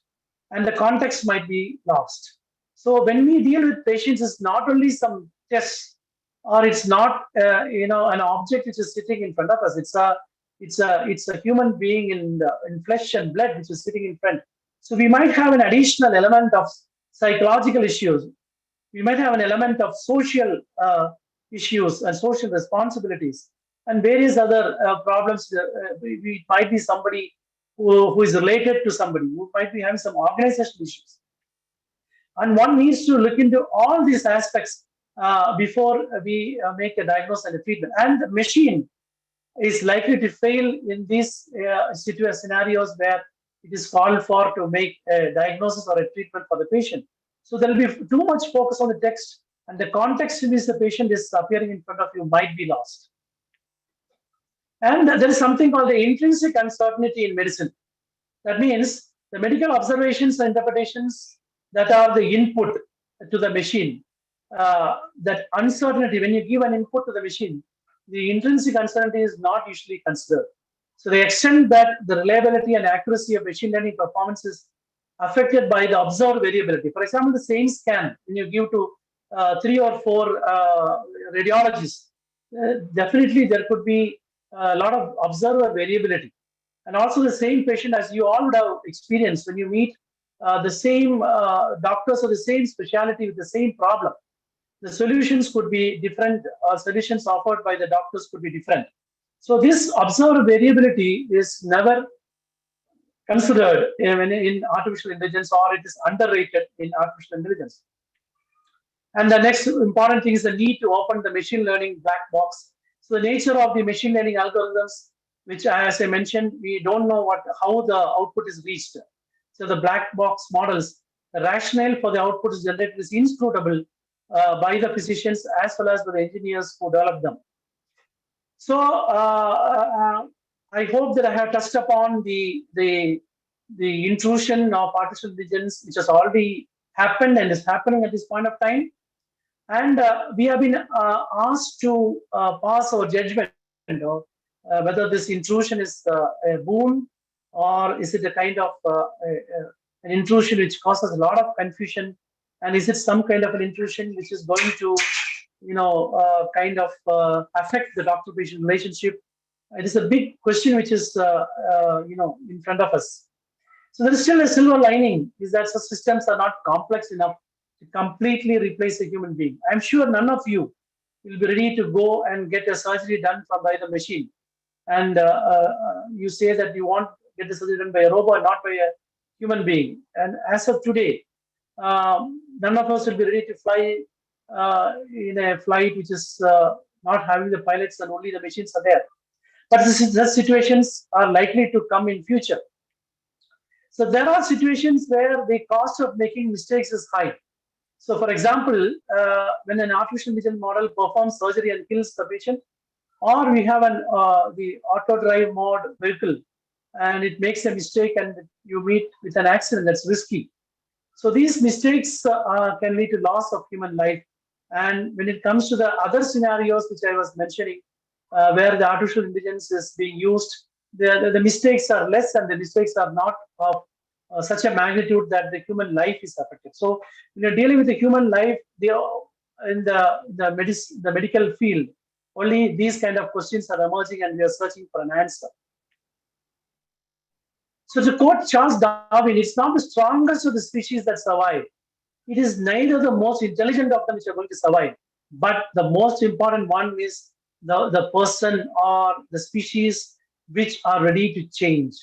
and the context might be lost. So when we deal with patients, it's not only some tests, or it's not an object which is sitting in front of us. It's a human being in flesh and blood which is sitting in front. So we might have an additional element of psychological issues. We might have an element of social issues and social responsibilities, and various other problems. We might be somebody who is related to somebody, who might be having some organizational issues. And one needs to look into all these aspects before we make a diagnosis and a treatment. And the machine is likely to fail in these scenarios where it is called for to make a diagnosis or a treatment for the patient. So there will be too much focus on the text, and the context in which the patient is appearing in front of you might be lost. And there is something called the intrinsic uncertainty in medicine. That means the medical observations and interpretations that are the input to the machine, that uncertainty, when you give an input to the machine, the intrinsic uncertainty is not usually considered. So the extent that the reliability and accuracy of machine learning performance is affected by the observed variability. For example, the same scan, when you give to 3 or 4 radiologists, definitely there could be a lot of observer variability. And also the same patient, as you all would have experienced, when you meet the same doctors or the same specialty with the same problem, the solutions could be different, solutions offered by the doctors could be different. So this observed variability is never considered in artificial intelligence, or it is underrated in artificial intelligence. And the next important thing is the need to open the machine learning black box. So the nature of the machine learning algorithms, which, as I mentioned, we don't know how the output is reached. So the black box models, the rationale for the output is generated is inscrutable by the physicians as well as by the engineers who develop them. So I hope that I have touched upon the intrusion of artificial intelligence, which has already happened and is happening at this point of time. And we have been asked to pass our judgment, whether this intrusion is a boon, or is it a kind of an intrusion which causes a lot of confusion, and is it some kind of an intrusion which is going to kind of affect the doctor-patient relationship? It is a big question which is in front of us. So there is still a silver lining, is that such systems are not complex enough to completely replace a human being. I'm sure none of you will be ready to go and get a surgery done by the machine. And you say that you want to get the surgery done by a robot, not by a human being. And as of today, none of us will be ready to fly in a flight which is not having the pilots and only the machines are there. But such situations are likely to come in future. So there are situations where the cost of making mistakes is high. So for example, when an artificial intelligence model performs surgery and kills the patient, or we have the auto drive mode vehicle and it makes a mistake and you meet with an accident that's risky. So these mistakes can lead to loss of human life. And when it comes to the other scenarios which I was mentioning, where the artificial intelligence is being used, the mistakes are less and the mistakes are not of such a magnitude that the human life is affected. So when you're dealing with the human life, in the medical field, only these kind of questions are emerging and we are searching for an answer. So to quote Charles Darwin, it's not the strongest of the species that survive. It is neither the most intelligent of them which are going to survive, but the most important one is the person or the species which are ready to change.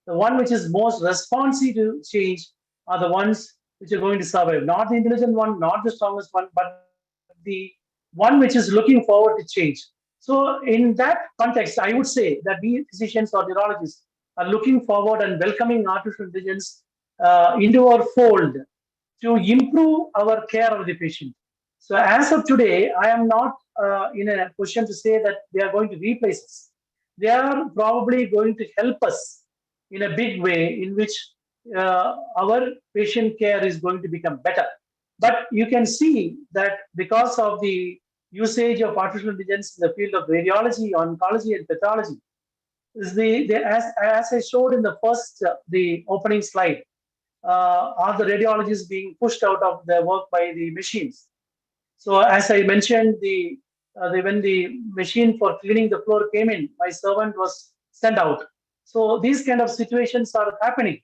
The one which is most responsive to change are the ones which are going to survive. Not the intelligent one, not the strongest one, but the one which is looking forward to change. So in that context, I would say that we physicians or neurologists are looking forward and welcoming artificial intelligence into our fold to improve our care of the patient. So as of today, I am not in a position to say that they are going to replace us. They are probably going to help us in a big way in which our patient care is going to become better. But you can see that because of the usage of artificial intelligence in the field of radiology, oncology, and pathology, is as I showed in the first, the opening slide, are the radiologists being pushed out of their work by the machines. So as I mentioned, when the machine for cleaning the floor came in, my servant was sent out. So these kind of situations are happening.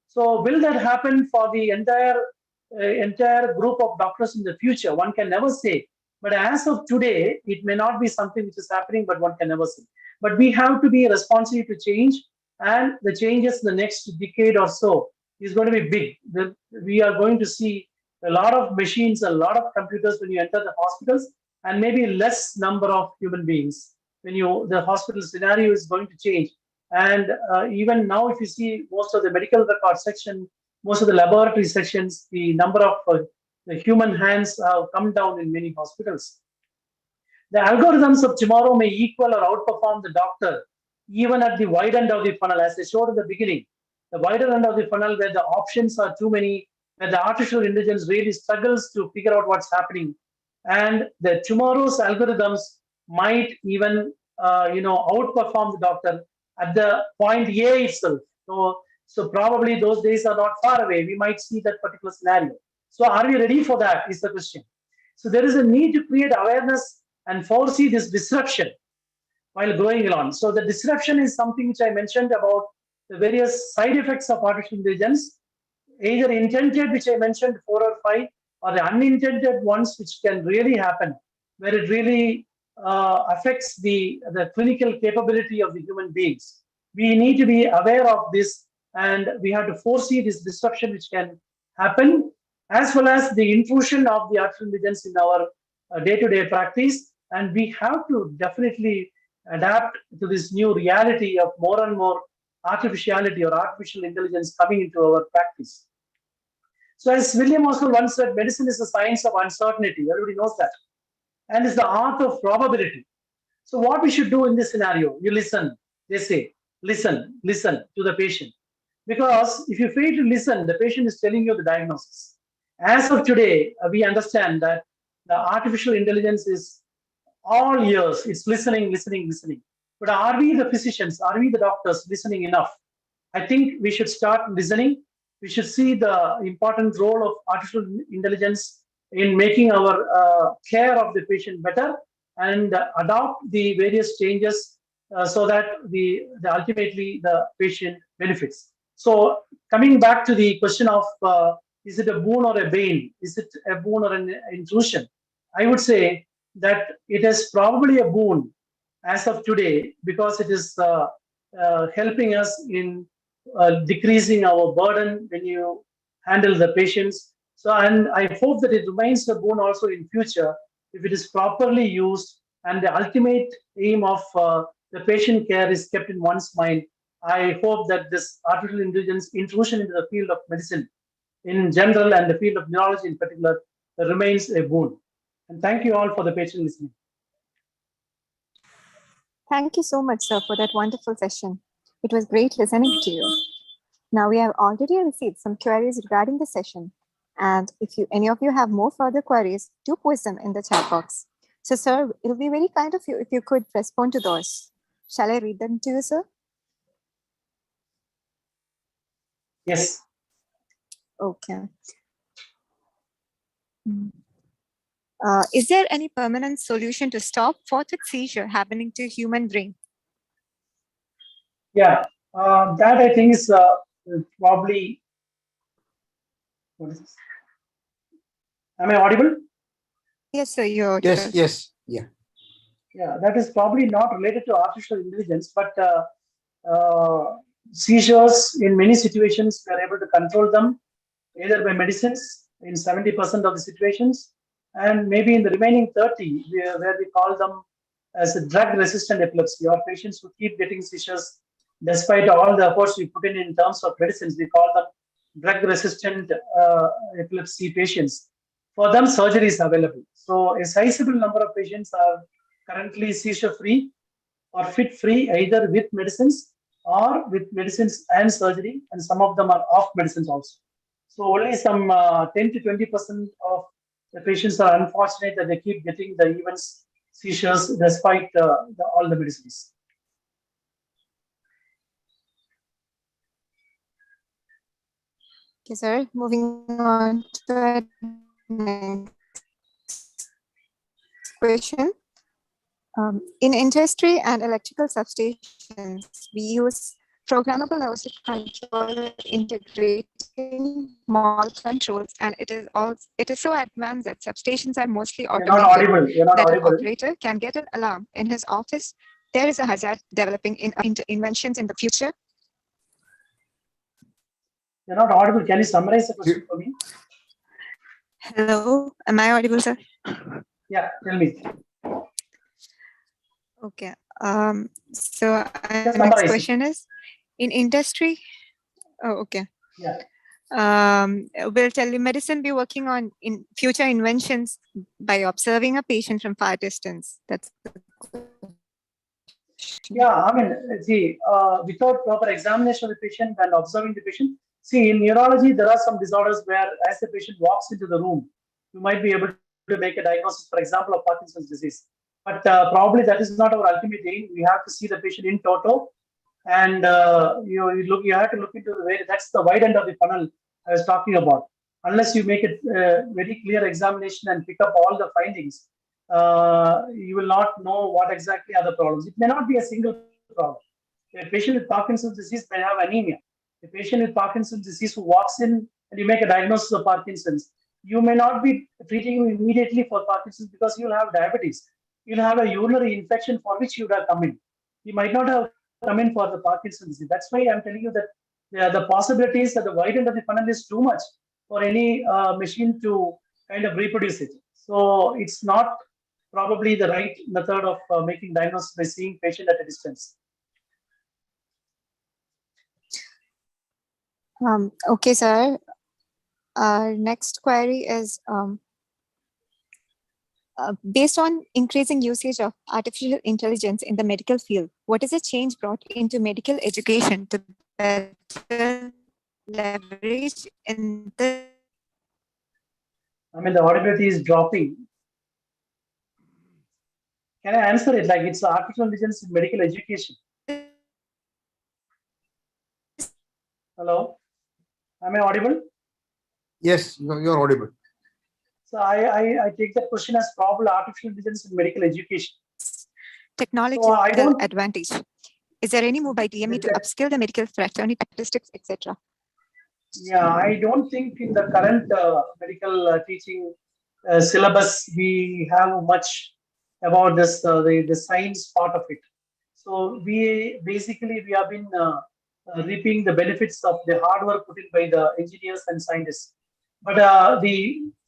So will that happen for the entire group of doctors in the future? One can never say. But as of today, it may not be something which is happening, but one can never say. But we have to be responsive to change, and the changes in the next decade or so is going to be big. We are going to see a lot of machines, a lot of computers when you enter the hospitals, and maybe less number of human beings when the hospital scenario is going to change. And even now, if you see most of the medical record section, most of the laboratory sections, the number of the human hands have come down in many hospitals. The algorithms of tomorrow may equal or outperform the doctor, even at the wide end of the funnel, as I showed in the beginning. The wider end of the funnel, where the options are too many, where the artificial intelligence really struggles to figure out what's happening, and the tomorrow's algorithms might even outperform the doctor at the point A itself. So probably those days are not far away. We might see that particular scenario. So are we ready for that is the question. So there is a need to create awareness and foresee this disruption while going along. So the disruption is something which I mentioned about the various side effects of artificial intelligence, either intended, which I mentioned 4 or 5, or the unintended ones, which can really happen, where it really affects the clinical capability of the human beings. We need to be aware of this, and we have to foresee this disruption which can happen, as well as the intrusion of the artificial intelligence in our day-to-day practice. And we have to definitely adapt to this new reality of more and more artificiality or artificial intelligence coming into our practice. So as William Oswald once said, medicine is the science of uncertainty. Everybody knows that. And it's the art of probability. So what we should do in this scenario, you listen, they say, listen to the patient. Because if you fail to listen, the patient is telling you the diagnosis. As of today, we understand that the artificial intelligence is all ears. It's listening. But are we the physicians, are we the doctors listening enough? I think we should start listening. We should see the important role of artificial intelligence in making our care of the patient better, and adopt the various changes so that ultimately the patient benefits. So coming back to the question of is it a boon or a bane? Is it a boon or an intrusion? I would say that it is probably a boon as of today, because it is helping us in decreasing our burden when you handle the patients. So, and I hope that it remains a boon also in future if it is properly used, and the ultimate aim of the patient care is kept in one's mind. I hope that this artificial intelligence intrusion into the field of medicine in general and the field of neurology in particular remains a boon. And thank you all for the patient listening. Thank you so much, sir, for that wonderful session. It was great listening to you. Now, we have already received some queries regarding the session. And if any of you have more further queries, do post them in the chat box. So, sir, it'll be very kind of you if you could respond to those. Shall I read them to you, sir? Yes. Okay. Is there any permanent solution to stop fourth seizure happening to human brain? Yeah, that I think is probably. What is this? Am I audible? Yes, sir. You're yes, yeah. Yeah, that is probably not related to artificial intelligence, but seizures in many situations we are able to control them either by medicines in 70% of the situations, and maybe in the remaining 30, where we call them as a drug-resistant epilepsy, or patients who keep getting seizures despite all the efforts we put in terms of medicines. We call them drug-resistant epilepsy patients. For them, surgery is available. So a sizable number of patients are currently seizure-free or fit-free, either with medicines or with medicines and surgery, and some of them are off medicines also. So only some 10 to 20% of the patients are unfortunate that they keep getting the events, seizures, despite all the medicines. Okay, sir. Moving on to the next question. In industry and electrical substations, we use programmable logic controller integrating small controls, and it is so advanced that substations are mostly You're not automated. audible. You're not That an audible. operator can get an alarm in his office. There is a hazard developing into inventions in the future. You're not audible. Can you summarize the question for me? Hello, am I audible, sir? Yeah, tell me. Okay. So Just next summarize it. question is, in industry. Oh, okay. Yeah. Will telemedicine be working on in future inventions by observing a patient from far distance? That's Yeah, I mean, see, without proper examination of the patient and observing the patient, see, in neurology, there are some disorders where as the patient walks into the room, you might be able to make a diagnosis, for example, of Parkinson's disease. But probably that is not our ultimate aim. We have to see the patient in toto, and you have to look into the way, that's the wide end of the funnel I was talking about. Unless you make it very clear examination and pick up all the findings, you will not know what exactly are the problems. It may not be a single problem. A patient with Parkinson's disease may have anemia. A patient with Parkinson's disease who walks in and you make a diagnosis of Parkinson's, you may not be treating him immediately for Parkinson's because you'll have diabetes. You'll have a urinary infection for which you would have come in. You might not have come in for the Parkinson's disease. That's why I'm telling you that the possibilities at the wide end of the funnel is too much for any machine to kind of reproduce it. So it's not probably the right method of making diagnosis by seeing patient at a distance. Okay, sir. Our next query is based on increasing usage of artificial intelligence in the medical field, what is the change brought into medical education to better leverage in the... I mean, the audibility is dropping. Can I answer it like it's artificial intelligence in medical education? Hello? Am I audible? Yes, you're audible. So I take that question as probable artificial intelligence in medical education. Technological advantage. Is there any move by DME to upskill the medical fraternity, statistics, etc.? Yeah, I don't think in the current medical teaching syllabus we have much about this the science part of it. So we have been reaping the benefits of the hard work put in by the engineers and scientists. But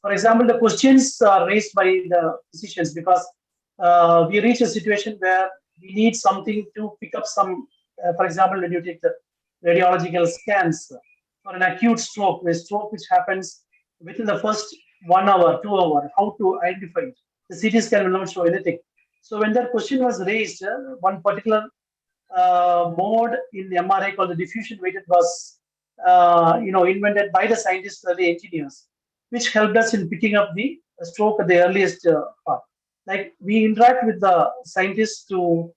for example, the questions are raised by the physicians because we reach a situation where we need something to pick up some, for example, when you take the radiological scans for an acute stroke, a stroke which happens within the first 1 hour, 2 hours, how to identify it. The CT scan will not show anything. So when that question was raised, one particular mode in the MRI called the diffusion weighted was invented by the scientists or the engineers, which helped us in picking up the stroke at the earliest part. Like we interact with the scientists to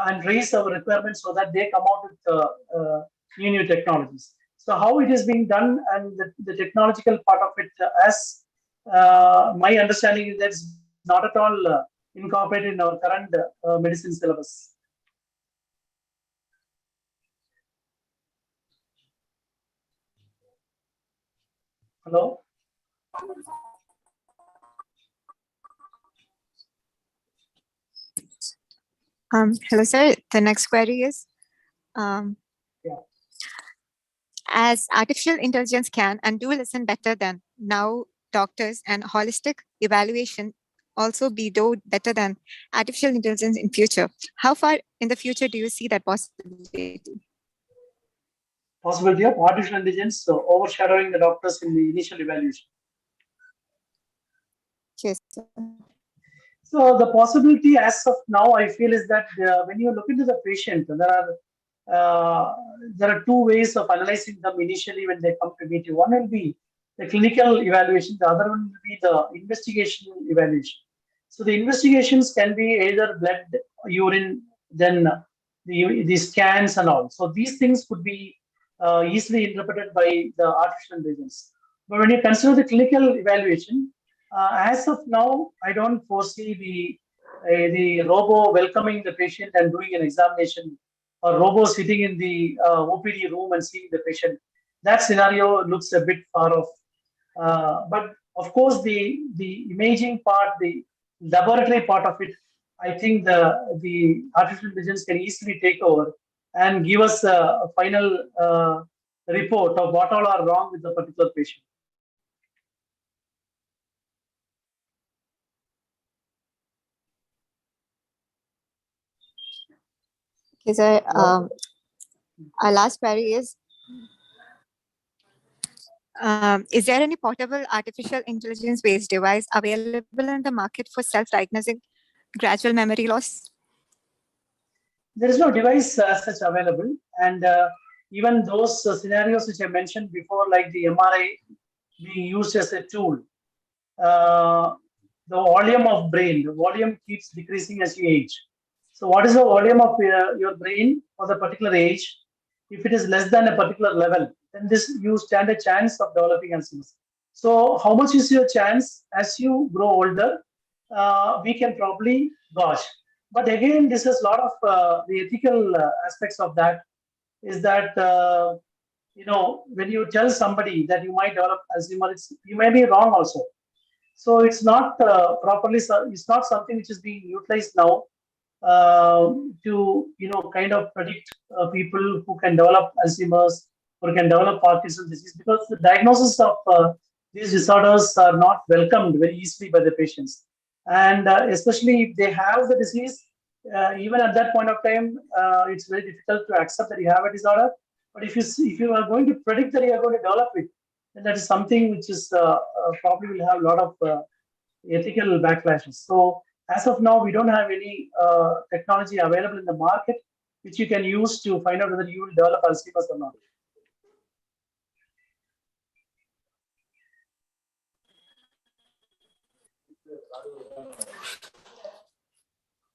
and raise our requirements so that they come out with new technologies. So how it is being done and the technological part of it, as my understanding is that it's not at all incorporated in our current medicine syllabus. Hello? Hello, sir. The next query is, as artificial intelligence can and do listen better than now doctors, and holistic evaluation also be do better than artificial intelligence in future. How far in the future do you see that possibility? Possibility of artificial intelligence overshadowing the doctors in the initial evaluation. Yes, sir. So the possibility as of now, I feel, is that when you look into the patient, there are two ways of analyzing them initially when they come to meet you. One will be the clinical evaluation, the other one will be the investigation evaluation. So the investigations can be either blood, urine, then the scans and all. So these things could be easily interpreted by the artificial intelligence. But when you consider the clinical evaluation, as of now, I don't foresee the robo welcoming the patient and doing an examination, or robo sitting in the OPD room and seeing the patient. That scenario looks a bit far off. But of course, the imaging part, the laboratory part of it, I think the artificial intelligence can easily take over and give us a final report of what all are wrong with the particular patient. Okay, sir. Our last query is there any portable artificial intelligence-based device available in the market for self-diagnosing gradual memory loss? There is no device as such available, and even those scenarios which I mentioned before, like the MRI being used as a tool, the volume of brain, the volume keeps decreasing as you age. So what is the volume of your brain for the particular age? If it is less than a particular level, then you stand a chance of developing Alzheimer's. So how much is your chance as you grow older? We can probably gauge. But again, this is a lot of the ethical aspects of that. Is that when you tell somebody that you might develop Alzheimer's, you may be wrong also. So it's not properly. It's not something which is being utilized now to kind of predict people who can develop Alzheimer's or can develop Parkinson's disease, because the diagnosis of these disorders are not welcomed very easily by the patients, and especially if they have the disease, even at that point of time, it's very difficult to accept that you have a disorder. But if you are going to predict that you are going to develop it, then that is something which is probably will have a lot of ethical backlashes. So as of now, we don't have any technology available in the market which you can use to find out whether you will develop Alzheimer's or not.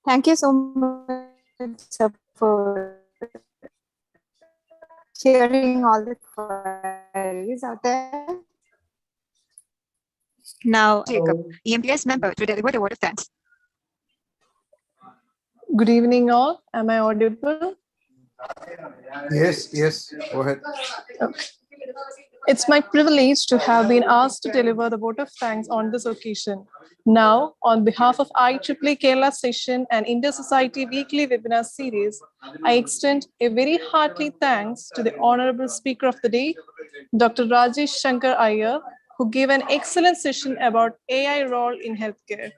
Thank you so much, sir, for sharing all the queries out there. Now, Jacob, EMPS member, to deliver the word of thanks. Good evening, all. Am I audible? Yes, go ahead. Okay. It's my privilege to have been asked to deliver the vote of thanks on this occasion. Now, on behalf of IEEE Kerala Section and Inter-Society Weekly Webinar Series, I extend a very hearty thanks to the Honorable Speaker of the Day, Dr. Rajesh Shankar Iyer, who gave an excellent session about AI role in healthcare.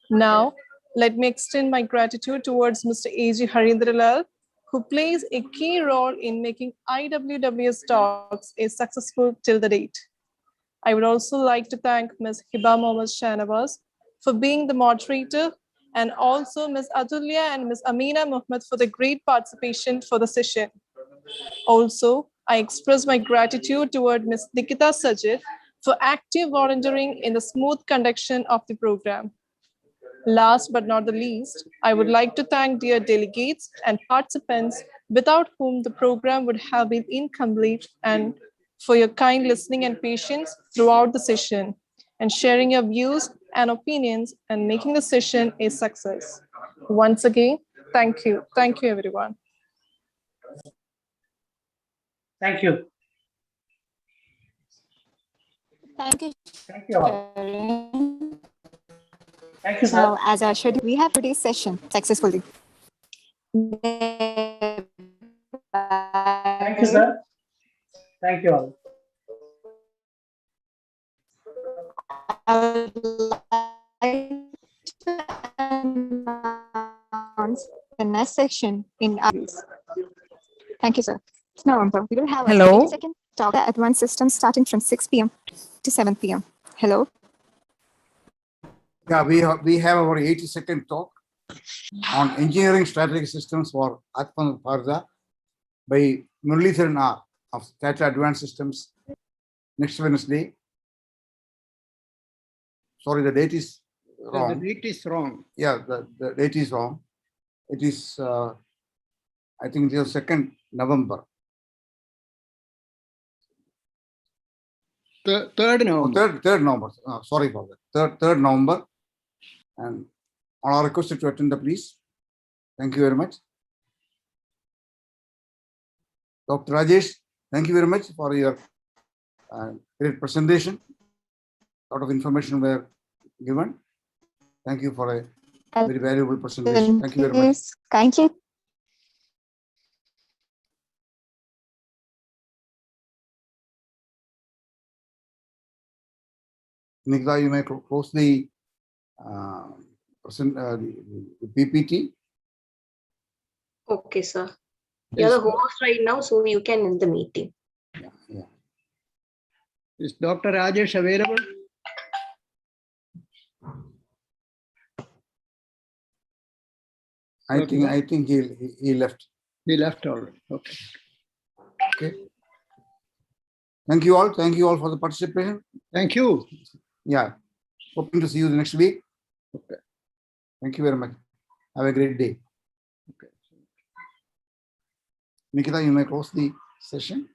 Now, let me extend my gratitude towards Mr. A.G. Harindralal, who plays a key role in making IWWS talks a successful till the date. I would also like to thank Ms. Hiba Mohammad Shanawaz for being the moderator, and also Ms. Atulya and Ms. Amina Mohammed for the great participation for the session. Also, I express my gratitude toward Ms. Nikita Sajid for active volunteering in the smooth conduction of the program. Last but not the least, I would like to thank dear delegates and participants without whom the program would have been incomplete, and for your kind listening and patience throughout the session and sharing your views and opinions and making the session a success. Once again, thank you. Thank you, everyone. Thank you. Thank you. Thank you all. Thank you, sir. Now, as our schedule, we have today's session successfully. Thank you, sir. Thank you all. I would like to announce the next section in our Thank you, sir. It's November. We will have Hello. a 80-second talk at advanced systems starting from 6 p.m. to 7 p.m. Hello. Yeah, we have our 80-second talk on engineering strategic systems for Atman Bharata by Muralidharan R of Tata Advanced Systems next Wednesday. Sorry, the date is wrong. The date is wrong. Yeah, the date is wrong. It is, I think, the 2nd November. 3rd November. 3rd November. Sorry for that. 3rd November. And all are requested to attend, please. Thank you very much. Dr. Rajesh, thank you very much for your great presentation. A lot of information were given. Thank you for a very valuable presentation. Thank you very much. Thank you. Nikita, you may close the the PPT. Okay, sir. You're the host right now, so you can end the meeting. Yeah. Is Dr. Rajesh available? I think he left. He left already. Okay. Okay. Thank you all. Thank you all for the participation. Thank you. Yeah. Hoping to see you next week. Okay. Thank you very much. Have a great day. Okay. Nikita, you may close the session.